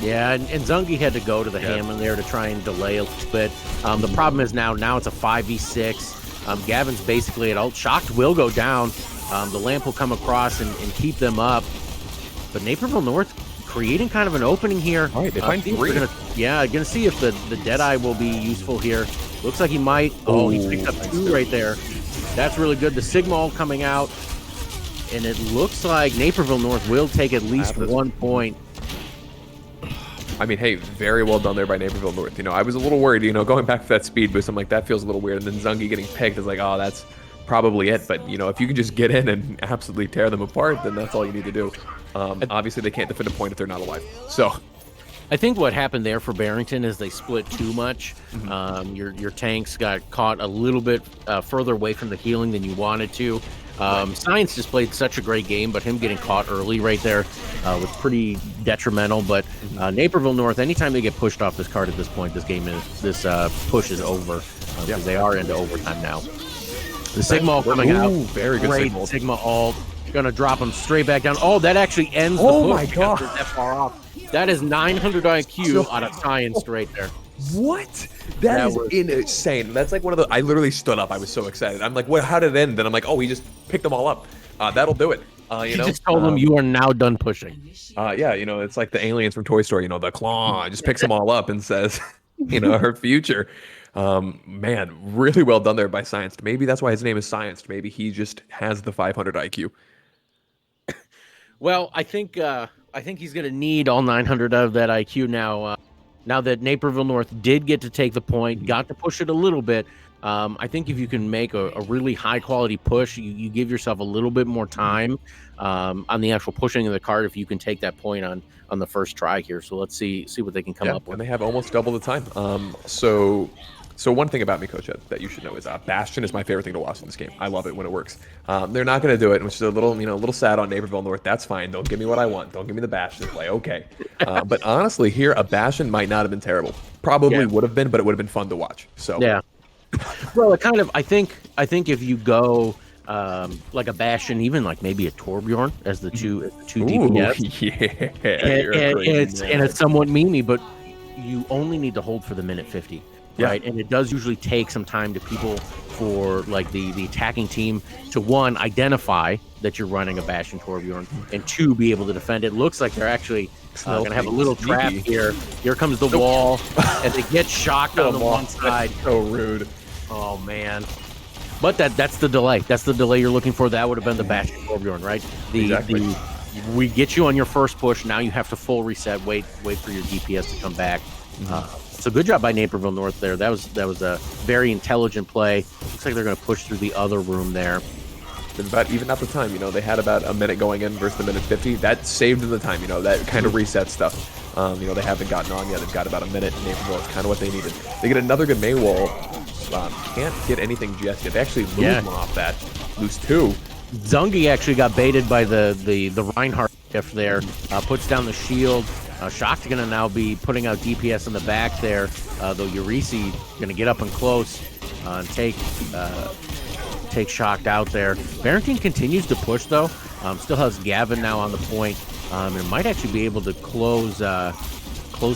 S2: Yeah, and Zungi had to go to the Hammond there to try and delay a little bit. The problem is now it's a 5v6. Gavin's basically at ult. Shocked will go down. The lamp will come across and keep them up. But Naperville North creating kind of an opening here.
S1: All right, they find 3.
S2: Gonna see if the Deadeye will be useful here. Looks like he might. Oh, he picked up 2 right there. That's really good. The Sigma ult coming out. And it looks like Naperville North will take at least 1 point.
S1: I mean, hey, very well done there by Naperville North. You know, I was a little worried, you know, going back to that speed boost. I'm like, that feels a little weird. And then Zungi getting picked is like, oh, that's probably it. But, you know, if you can just get in and absolutely tear them apart, then that's all you need to do. Obviously, they can't defend a point if they're not alive. So
S2: I think what happened there for Barrington is they split too much. Your tanks got caught a little bit further away from the healing than you wanted to. Science just played such a great game, but him getting caught early right there was pretty detrimental. But Naperville North, anytime they get pushed off this card at this point, this push is over because they are into overtime now. The Sigma ult coming out,
S1: very good
S2: Sigma ult, gonna drop him straight back down. Oh, that actually ends the push.
S1: Oh my god,
S2: that far off. That is 900 IQ out of Science right there.
S1: What? That is insane. That's like one of the. I literally stood up. I was so excited. I'm like, what? How did it end? Then I'm like, oh, he just picked them all up. That'll do it. You know,
S2: just told them you are now done pushing.
S1: Yeah, you know, it's like the aliens from Toy Story. You know, the claw just picks them all up and says, you know, her future. Man, really well done there by Science. Maybe that's why his name is Science. Maybe he just has the 500 IQ.
S2: Well, I think he's going to need all 900 of that IQ now. Now that Naperville North did get to take the point, got to push it a little bit. I think if you can make a really high quality push, you give yourself a little bit more time on the actual pushing of the card if you can take that point on the first try here. So let's see what they can come up with.
S1: And they have almost double the time. So one thing about me, Coach Ed, that you should know is Bastion is my favorite thing to watch in this game. I love it when it works. They're not going to do it, which is a little sad on Naperville North. That's fine. Don't give me what I want. Don't give me the Bastion play. Okay. But honestly, here a Bastion might not have been terrible. Probably would have been, but it would have been fun to watch. So
S2: yeah. Well, it kind of. I think if you go like a Bastion, even like maybe a Torbjorn as the two DPS.
S1: Yeah.
S2: And it's somewhat memey, but you only need to hold for the minute 50. Right, and it does usually take some time to people for like the attacking team to, one, identify that you're running a Bastion Torbjorn, and 2, be able to defend it. Looks like they're actually going to have a little trap here. Here comes the wall, and they get shocked on the one side.
S1: That's so rude.
S2: Oh man! But that's the delay. That's the delay you're looking for. That would have been the Bastion Torbjorn, right?
S1: Exactly.
S2: We get you on your first push. Now you have to full reset. Wait for your DPS to come back. So good job by Naperville North there. That was a very intelligent play. Looks like they're going to push through the other room there.
S1: It's about even at the time, you know, they had about a minute going in versus the minute 50. That saved the time, you know, that kind of reset stuff. You know, they haven't gotten on yet. They've got about a minute. Naperville is kind of what they needed. They get another good May wall. Can't get anything just yet. They actually lose one off that. Lose 2.
S2: Zungi actually got baited by the Reinhardt if there. Puts down the shield. Shock's going to now be putting out DPS in the back there, though Urisi going to get up and close and take Shocked out there. Barrington continues to push, though. Still has Gavin now on the point. And might actually be able to close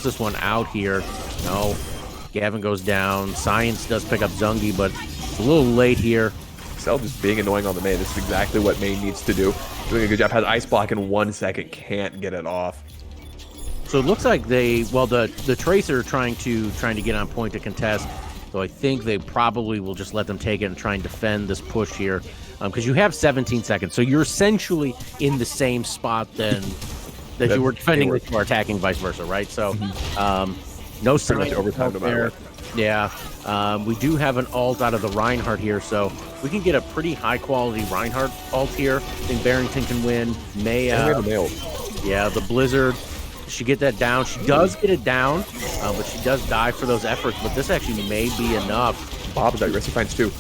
S2: this one out here. No, Gavin goes down. Science does pick up Zungi, but it's a little late here.
S1: Excel just being annoying on the May. This is exactly what May needs to do. Doing a good job. Has ice block in 1 second. Can't get it off.
S2: So it looks like the Tracer trying to get on point to contest. So I think they probably will just let them take it and try and defend this push here, because you have 17 seconds. So you're essentially in the same spot that you were defending if you were attacking, vice versa, right? So no so much
S1: overtime no matter what.
S2: Yeah, we do have an ult out of the Reinhardt here, so we can get a pretty high quality Reinhardt ult here. I think Barrington can win. May yeah, the Blizzard. She get that down. She does get it down, but she does die for those efforts. But this actually may be enough.
S1: Bob, that Resi finds 2.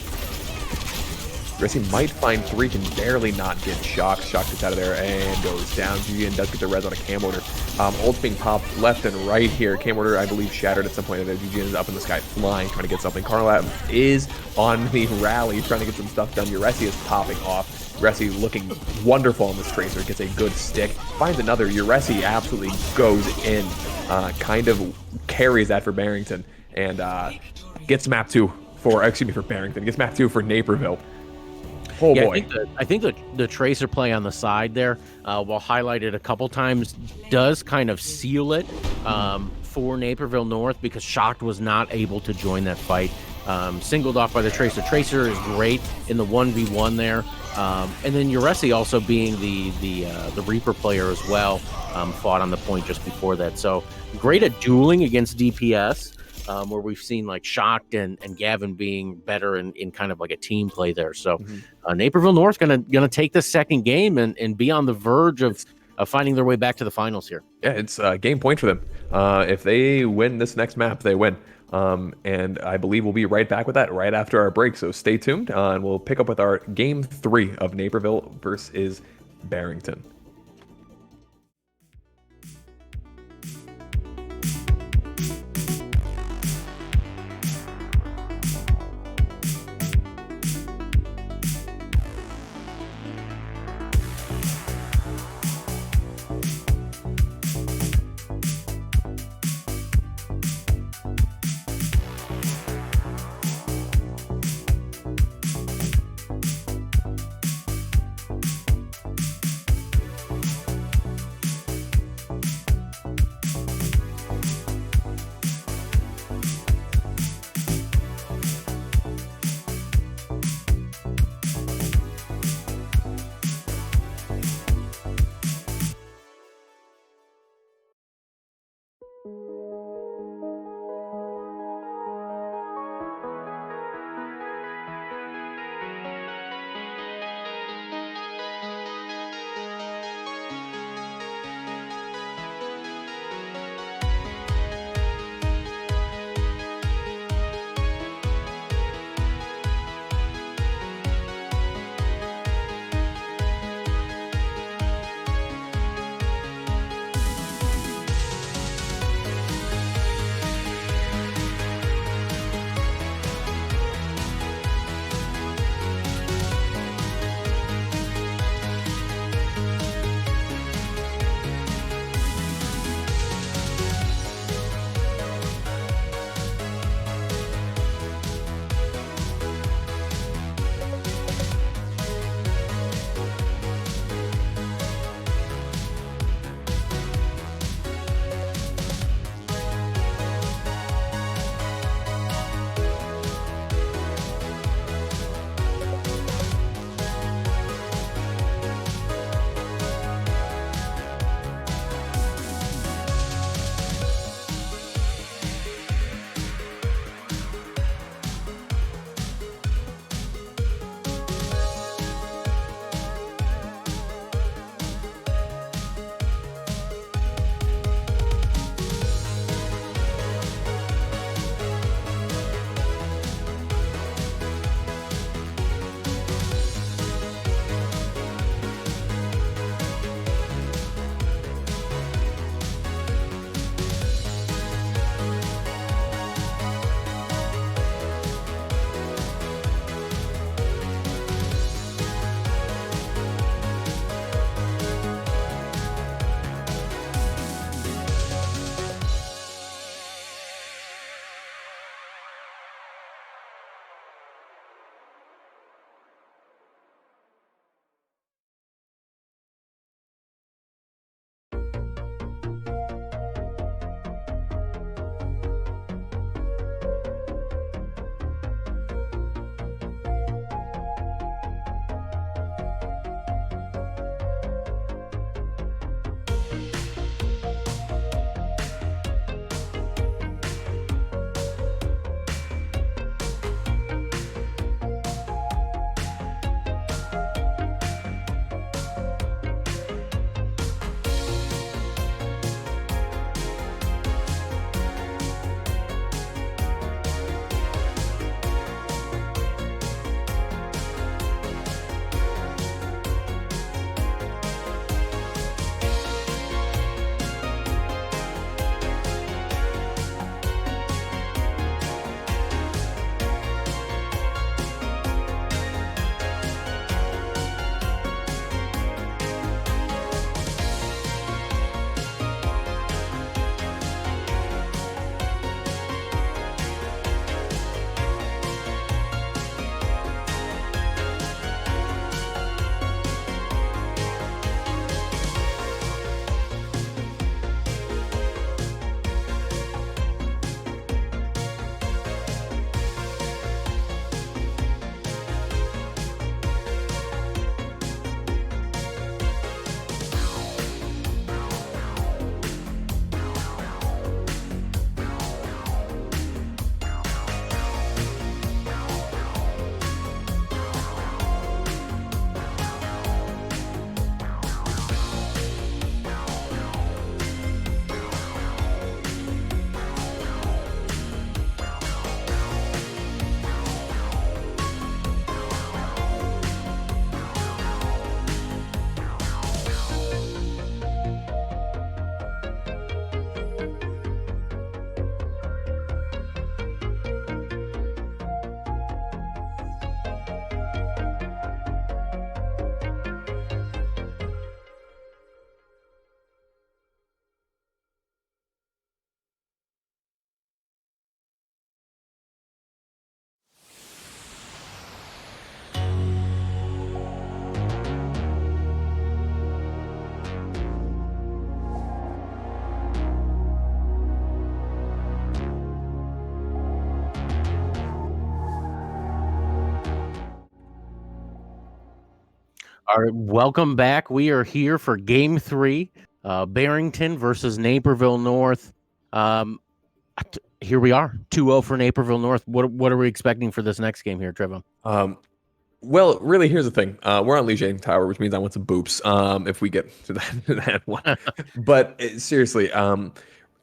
S1: IHSEA might find 3, can barely not get shocked. Shock gets out of there and goes down. GGN does get the res on a cam order. Ult's being popped left and right here. Cam order, I believe, shattered at some point. GGN is up in the sky flying, trying to get something. Carlab is on the rally, trying to get some stuff done. IHSEA is popping off. IHSEA looking wonderful on this Tracer, gets a good stick, finds another. IHSEA absolutely goes in, kind of carries that for Barrington, and gets map 2 for, for Barrington, gets map 2 for Naperville. Oh
S2: yeah,
S1: boy.
S2: I think the Tracer play on the side there, while highlighted a couple times, does kind of seal it for Naperville North, because Shocked was not able to join that fight. Singled off by the Tracer. Tracer is great in the 1v1 there. And then IHSEA also being the Reaper player as well, fought on the point just before that. So great at dueling against DPS, where we've seen like Shocked and Gavin being better in kind of like a team play there. So Naperville North gonna take the second game and be on the verge of finding their way back to the finals here.
S1: Yeah, it's a game point for them. If they win this next map, they win. And I believe we'll be right back with that right after our break. So stay tuned, and we'll pick up with our game 3 of Naperville versus Barrington.
S2: All right, welcome back. We are here for Game 3, Barrington versus Naperville North. Here we are, 2-0 for Naperville North. What are we expecting for this next game here, Trevor?
S1: Well, really, here's the thing. We're on Legion Tower, which means I want some boops. If we get to that one, but seriously,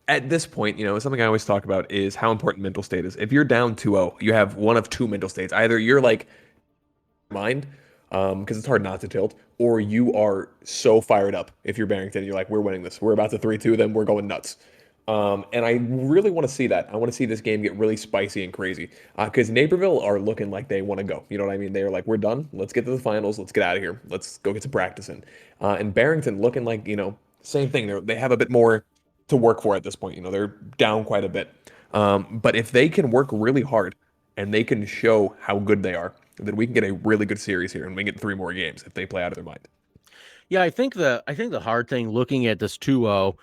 S1: at this point, something I always talk about is how important mental state is. If you're down 2-0, you have one of two mental states. Either you're like mind, because it's hard not to tilt, or you are so fired up. If you're Barrington, you're like, we're winning this. We're about to 3-2 them. We're going nuts. And I really want to see that. I want to see this game get really spicy and crazy. Because Naperville are looking like they want to go. You know what I mean? They're like, we're done. Let's get to the finals. Let's get out of here. Let's go get some practice in. And Barrington looking like, same thing. They have a bit more to work for at this point. They're down quite a bit. But if they can work really hard and they can show how good they are, then we can get a really good series here and we can get 3 more games if they play out of their mind.
S2: Yeah, I think the hard thing looking at this 2-0,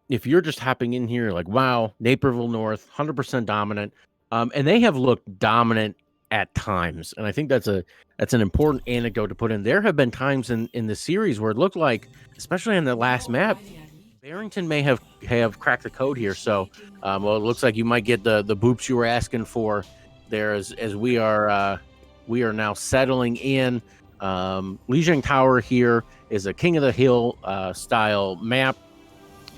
S2: if you're just hopping in here like, wow, Naperville North, 100% dominant, and they have looked dominant at times, and I think that's an important anecdote to put in. There have been times in the series where it looked like, especially on the last map, Barrington may have cracked the code here. So, well, it looks like you might get the boops you were asking for there as we are now settling in. Legion Tower here is a King of the Hill style map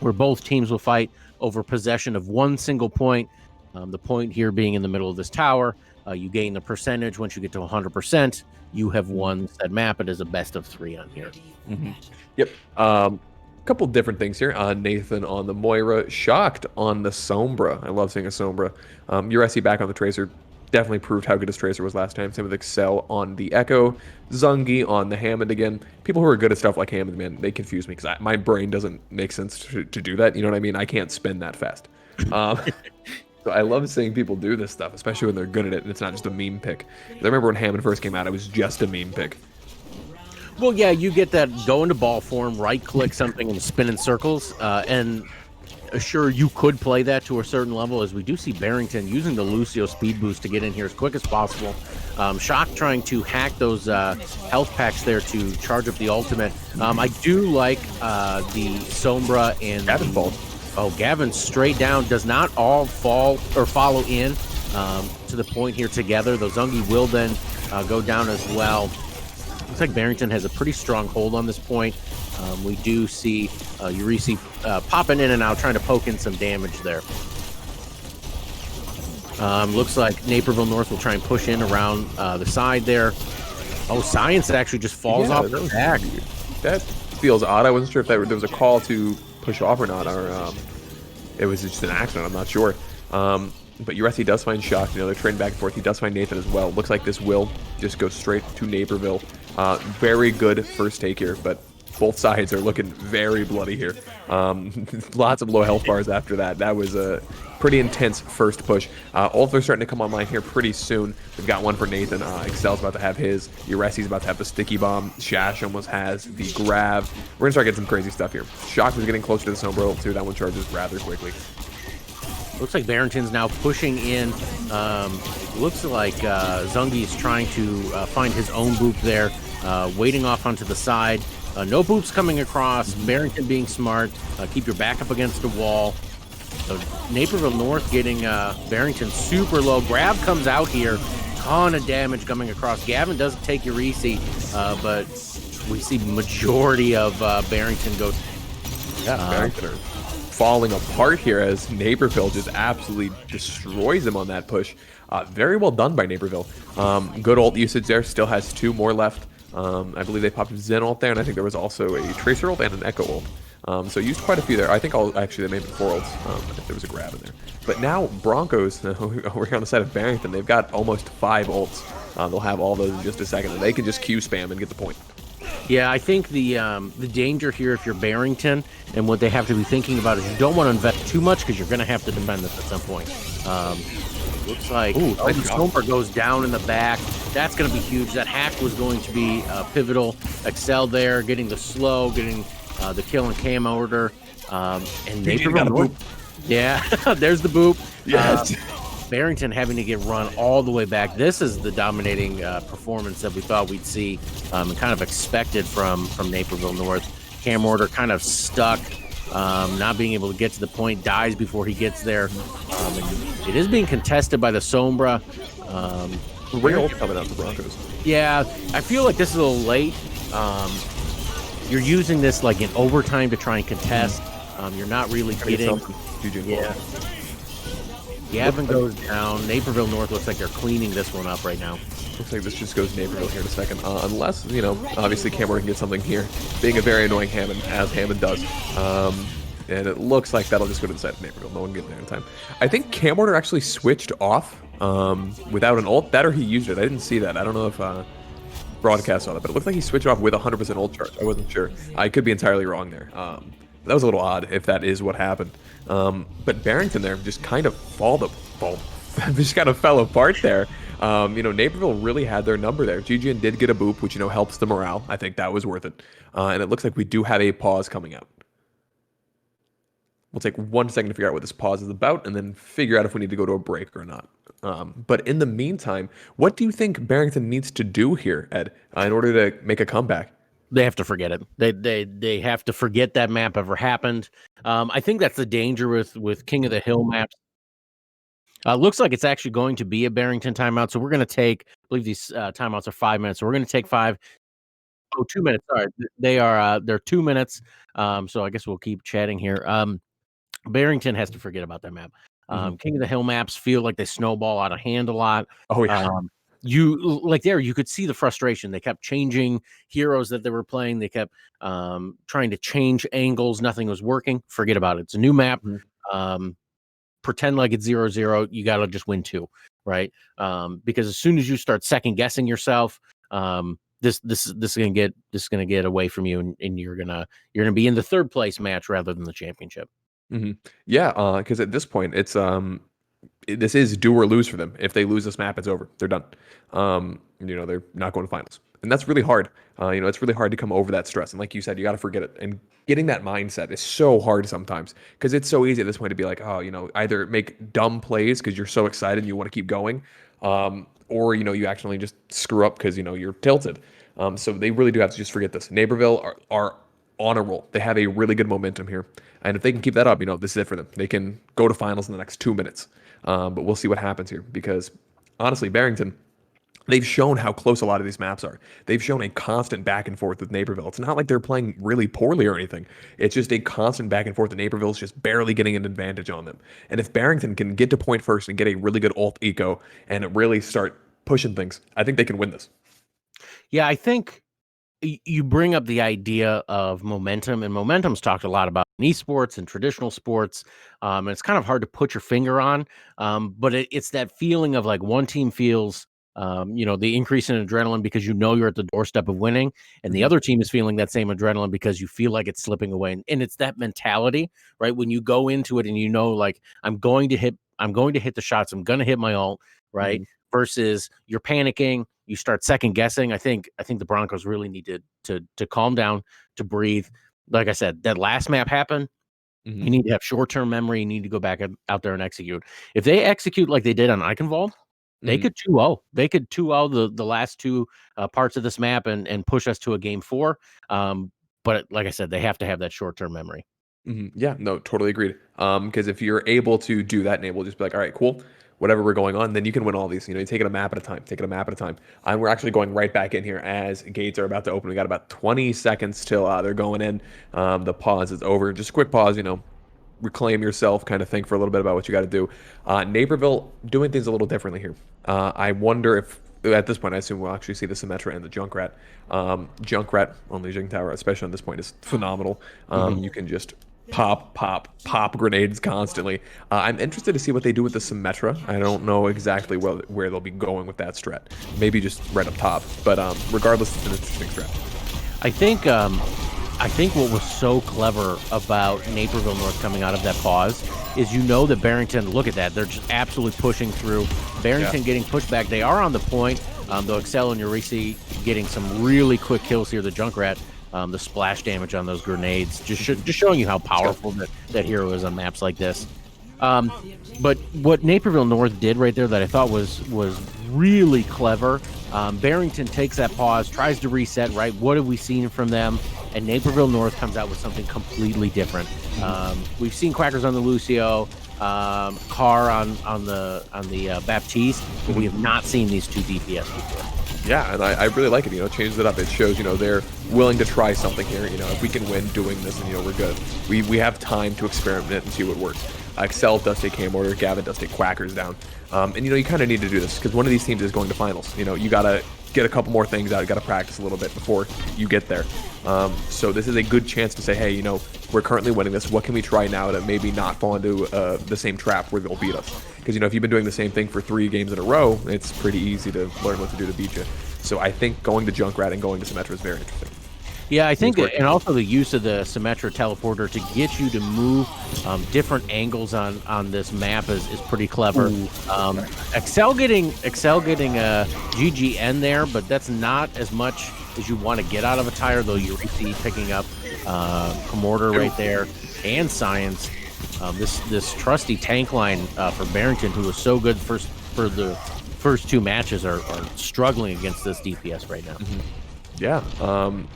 S2: where both teams will fight over possession of one single point. The point here being in the middle of this tower. You gain the percentage once you get to 100%. You have won said map. It is a best of 3 on here.
S1: Mm-hmm. Yep. Couple different things here. Nathan on the Moira, shocked on the Sombra. I love seeing a Sombra. USC back on the Tracer. Definitely proved how good his Tracer was last time. Same with Excel on the Echo. Zungi on the Hammond again. People who are good at stuff like Hammond, man, they confuse me because my brain doesn't make sense to do that. You know what I mean? I can't spin that fast. So I love seeing people do this stuff, especially when they're good at it and it's not just a meme pick. I remember when Hammond first came out, it was just a meme pick.
S2: Well, yeah, you get that go into ball form, right-click something and spin in circles, and sure, you could play that to a certain level, as we do see Barrington using the Lucio speed boost to get in here as quick as possible. Shock trying to hack those health packs there to charge up the ultimate. I do like the Sombra and
S1: Gavin fall.
S2: Oh, Gavin straight down, does not all fall or follow in to the point here together. Those Zungi will then go down as well. Looks like Barrington has a pretty strong hold on this point. We do see UREC popping in and out, trying to poke in some damage there. Looks like Naperville North will try and push in around the side there. Oh, Science actually just falls off the back.
S1: That feels odd. I wasn't sure if there was a call to push off or not, or it was just an accident. I'm not sure. But USC does find Shock. They're trading back and forth. He does find Nathan as well. Looks like this will just go straight to Naperville. Very good first take here, but both sides are looking very bloody here. Lots of low health bars after that. That was a pretty intense first push. Ult are starting to come online here pretty soon. We've got one for Nathan. Excel's about to have his. UREC's about to have the sticky bomb. Shash almost has the grab. We're going to start getting some crazy stuff here. Shock is getting closer to the Sombra ult too. That one charges rather quickly.
S2: Looks like Barrington's now pushing in. Looks like Zungi's trying to find his own boop there. Waiting off onto the side. No boops coming across. Barrington being smart. Keep your back up against the wall. Naperville North getting Barrington super low. Grab comes out here. Ton of damage coming across. Gavin does take UREC, but we see majority of Barrington go.
S1: Yeah, Barrington are falling apart here as Naperville just absolutely destroys him on that push. Very well done by Naperville. Good ult usage there. Still has 2 more left. I believe they popped Zen ult there, and I think there was also a Tracer ult and an Echo ult. So used quite a few there. I think actually they made 4 ults if there was a grab in there. But now Broncos, we're on the side of Barrington, they've got almost 5 ults. They'll have all those in just a second, and they can just Q spam and get the point.
S2: Yeah, I think the danger here, if you're Barrington, and what they have to be thinking about is you don't want to invest too much because you're going to have to defend this at some point. Looks like Sombra goes down in the back. That's going to be huge. That hack was going to be pivotal. Excel there, getting the slow, getting the kill and cam order. And Naperville,
S1: got a boop.
S2: Yeah, there's the boop.
S1: Yes.
S2: Barrington having to get run all the way back. This is the dominating performance that we thought we'd see and kind of expected from Naperville North. Cam Order kind of stuck, not being able to get to the point, dies before he gets there. And it is being contested by the Sombra.
S1: Way ult coming out the Broncos.
S2: Yeah, I feel like this is a little late. You're using this like in overtime to try and contest. You're not really getting. Yeah. Gavin goes down. Naperville North looks like they're cleaning this one up right now.
S1: Looks like this just goes Naperville here in a second. Unless, you know, obviously Cameron can get something here. Being a very annoying Hammond, as Hammond does. And it looks like that'll just go to the side of Naperville. No one getting there in time. I think Cam Order actually switched off without an ult. That or he used it. I didn't see that. I don't know if broadcast saw that, but it looked like he switched off with 100% ult charge. I wasn't sure. I could be entirely wrong there. That was a little odd if that is what happened. But Barrington there just kind of just kind of fell apart there. You know, Naperville really had their number there. GGN did get a boop, which, you know, helps the morale. I think that was worth it. And it looks like we do have a pause coming out. We'll take 1 second to figure out what this pause is about and then figure out if we need to go to a break or not. But in the meantime, what do you think Barrington needs to do here, Ed, in order to make a comeback?
S2: They have to forget it. They have to forget that map ever happened. I think that's the danger with King of the Hill maps. Looks like it's actually going to be a Barrington timeout. So we're going to take, I believe these timeouts are 5 minutes. So we're going to take 2 minutes. Sorry. They're 2 minutes. So I guess we'll keep chatting here. Barrington has to forget about that map. King of the Hill maps feel like they snowball out of hand a lot.
S1: Oh, yeah.
S2: You could see the frustration. They kept changing heroes that they were playing. They kept trying to change angles. Nothing was working. Forget about it. It's a new map. Pretend like it's 0-0. You got to just win 2, right? Because as soon as you start second guessing yourself, this is gonna get away from you, and you're gonna be in the third place match rather than the championship.
S1: Yeah, because at this point, it's this is do or lose for them. If they lose this map, it's over. They're done. You know, they're not going to finals, and that's really hard. You know, it's really hard to come over that stress. And like you said, you got to forget it. And getting that mindset is so hard sometimes because it's so easy at this point to be like, oh, you know, either make dumb plays because you're so excited and you want to keep going, or you know, you actually just screw up because you know you're tilted. So they really do have to just forget this. Naperville are on a roll. They have a really good momentum here. And if they can keep that up, you know, this is it for them. They can go to finals in the next 2 minutes. But we'll see what happens here because honestly, Barrington, they've shown how close a lot of these maps are. They've shown a constant back and forth with Naperville. It's not like they're playing really poorly or anything. It's just a constant back and forth, and Naperville's just barely getting an advantage on them. And if Barrington can get to point first and get a really good ult eco and really start pushing things, I think they can win this.
S2: Yeah, I think you bring up the idea of momentum, and momentum's talked a lot about in esports and traditional sports. And it's kind of hard to put your finger on, but it's that feeling of like one team feels, you know, the increase in adrenaline because you know you're at the doorstep of winning, and the other team is feeling that same adrenaline because you feel like it's slipping away. And it's that mentality, right? When you go into it and you know, like I'm going to hit the shots, I'm going to hit my ult, right? Versus you're panicking, you start second guessing. I think the Broncos really need to calm down, to breathe. Like I said, that last map happened. You need to have short-term memory. You need to go back out there and execute. If they execute like they did on Eichenwald, they could 2-0. They could 2-0 the last two parts of this map and push us to a game 4. But like I said, they have to have that short-term memory.
S1: Yeah, no, totally agreed. Because if you're able to do that and able to just be like, all right, cool, whatever we're going on, then you can win all these. You know, you take it a map at a time, And we're actually going right back in here as gates are about to open. We got about 20 seconds till they're going in. The pause is over. Just a quick pause, you know, reclaim yourself, kind of think for a little bit about what you got to do. Naperville doing things a little differently here. I wonder if at this point, I assume we'll actually see the Symmetra and the Junkrat. Junkrat on Legion Tower, especially on this point, is phenomenal. You can just pop grenades constantly. I'm interested to see what they do with the Symmetra. I don't know exactly where they'll be going with that strat. Maybe just right up top. But regardless, it's an interesting strat.
S2: I think what was so clever about Naperville North coming out of that pause is you know that Barrington, look at that, they're just absolutely pushing through. Barrington getting pushed back. They are on the point. Though Excel and Eurisi getting some really quick kills here. The Junkrat, the splash damage on those grenades, just showing you how powerful that hero is on maps like this. But what Naperville North did right there that I thought was really clever. Barrington takes that pause, tries to reset. Right, what have we seen from them? And Naperville North comes out with something completely different. We've seen Quackers on the Lucio, Carr on the Baptiste, but we have not seen these two DPS before.
S1: Yeah, and I really like it. Changes it up. It shows they're willing to try something here. If we can win doing this, and we're good. We have time to experiment and see what works. Excel does take Cam Order, Gavin does take Quackers down, and you kind of need to do this because one of these teams is going to finals. You gotta get a couple more things out. You gotta practice a little bit before you get there. So this is a good chance to say, hey, we're currently winning this. What can we try now to maybe not fall into the same trap where they'll beat us? Because if you've been doing the same thing for 3 games in a row, it's pretty easy to learn what to do to beat you. So I think going to Junkrat and going to Symmetra is very interesting.
S2: Yeah, I think, and also the use of the Symmetra teleporter to get you to move different angles on this map is pretty clever. Excel getting a GGN there, but that's not as much as you want to get out of a tire, though. Eureka picking up Commorder right there, and Science. This trusty tank line for Barrington, who was so good for the first 2 matches, are struggling against this DPS right now.
S1: Yeah,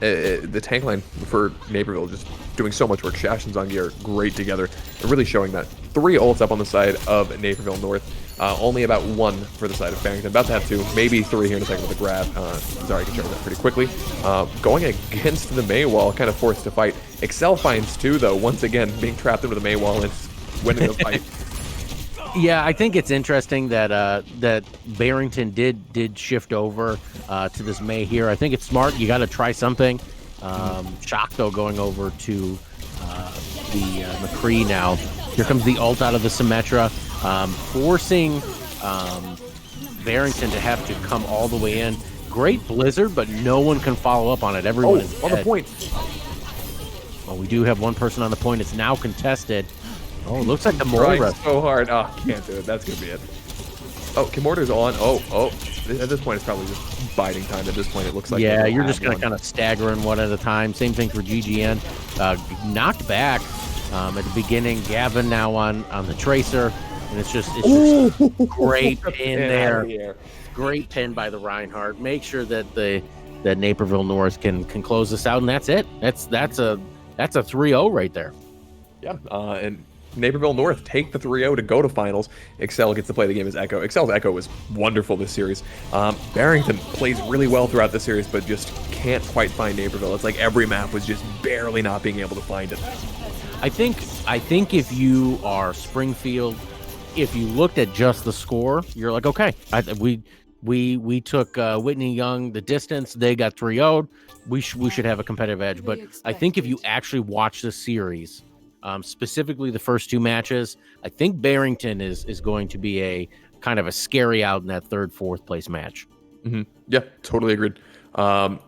S1: the tank line for Naperville just doing so much work. Shash and Zangi are great together. They're really showing that. 3 ults up on the side of Naperville North. Only about 1 for the side of Barrington. About to have 2, maybe 3 here in a second with the grab. Zari can charge that pretty quickly. Going against the May wall, kind of forced to fight. Excel finds 2, though, once again, being trapped into the May wall and winning the fight.
S2: Yeah, I think it's interesting that that Barrington did shift over to this May here. I think it's smart. You got to try something. Shock, though, going over to the McCree now. Here comes the ult out of the Symmetra, forcing Barrington to have to come all the way in. Great blizzard, but no one can follow up on it. Everyone is
S1: on
S2: dead.
S1: the point.
S2: Oh, we do have one person on the point. It's now contested. Oh, it looks like the
S1: Trying
S2: Mora.
S1: so hard. Oh, can't do it. That's going to be it. Oh, Kimorder's on. Oh. At this point, it's probably just biding time. At this point, it looks like...
S2: Yeah, you're just going to kind of staggering one at a time. Same thing for GGN. Knocked back at the beginning. Gavin now on the Tracer. And it's just great pin there. Great pin by the Reinhardt. Make sure that that Naperville North can close this out. And that's it. That's a 3-0 right there.
S1: Yeah, and Naperville North take the 3-0 to go to finals. Excel gets to play the game as Echo. Excel's Echo was wonderful this series. Barrington plays really well throughout the series, but just can't quite find Naperville. It's like every map was just barely not being able to find it.
S2: I think if you are Springfield, if you looked at just the score, you're like, okay, we took Whitney Young the distance. They got 3-0'd. We should have a competitive edge. But I think if you actually watch the series, specifically the first 2 matches, I think Barrington is going to be a kind of a scary out in that 3rd, 4th place match.
S1: Yeah, totally agreed. A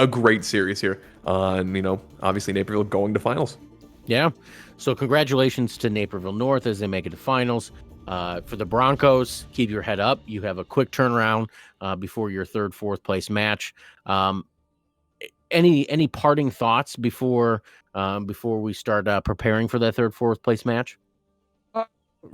S1: great series here. And, obviously Naperville going to finals.
S2: Yeah. So congratulations to Naperville North as they make it to finals. For the Broncos, keep your head up. You have a quick turnaround before your 3rd, 4th place match. Any parting thoughts before we start preparing for that 3rd, 4th place match?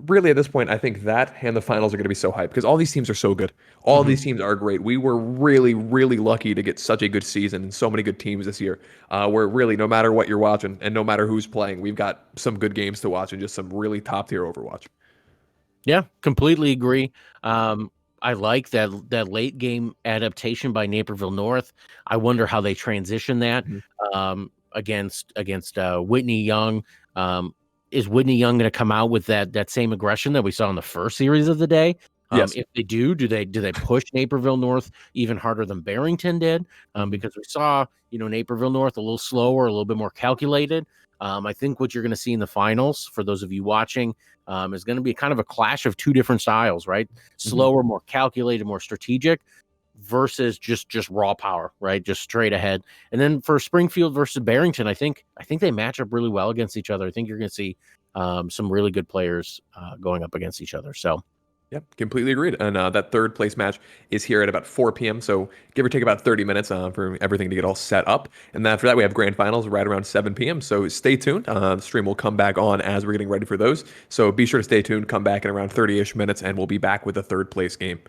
S1: Really, at this point, I think that and the finals are going to be so hyped because all these teams are so good. All these teams are great. We were really, really lucky to get such a good season and so many good teams this year. Where really, no matter what you're watching and no matter who's playing, we've got some good games to watch and just some really top tier Overwatch. Yeah,
S2: completely agree. I like that late game adaptation by Naperville North. I wonder how they transition that against Whitney Young. Is Whitney Young going to come out with that same aggression that we saw in the first series of the day?
S1: Yes.
S2: If they do they push Naperville North even harder than Barrington did? Because we saw Naperville North a little slower, a little bit more calculated. I think what you're going to see in the finals, for those of you watching, is going to be kind of a clash of 2 different styles, right? Slower, more calculated, more strategic, versus just raw power, right? Just straight ahead. And then for Springfield versus Barrington, I think they match up really well against each other. I think you're going to see some really good players going up against each other. So
S1: Yep, completely agreed. And that third place match is here at about 4 p.m. So give or take about 30 minutes for everything to get all set up. And then after that, we have grand finals right around 7 p.m. So stay tuned. The stream will come back on as we're getting ready for those. So be sure to stay tuned. Come back in around 30-ish minutes, and we'll be back with the third place game.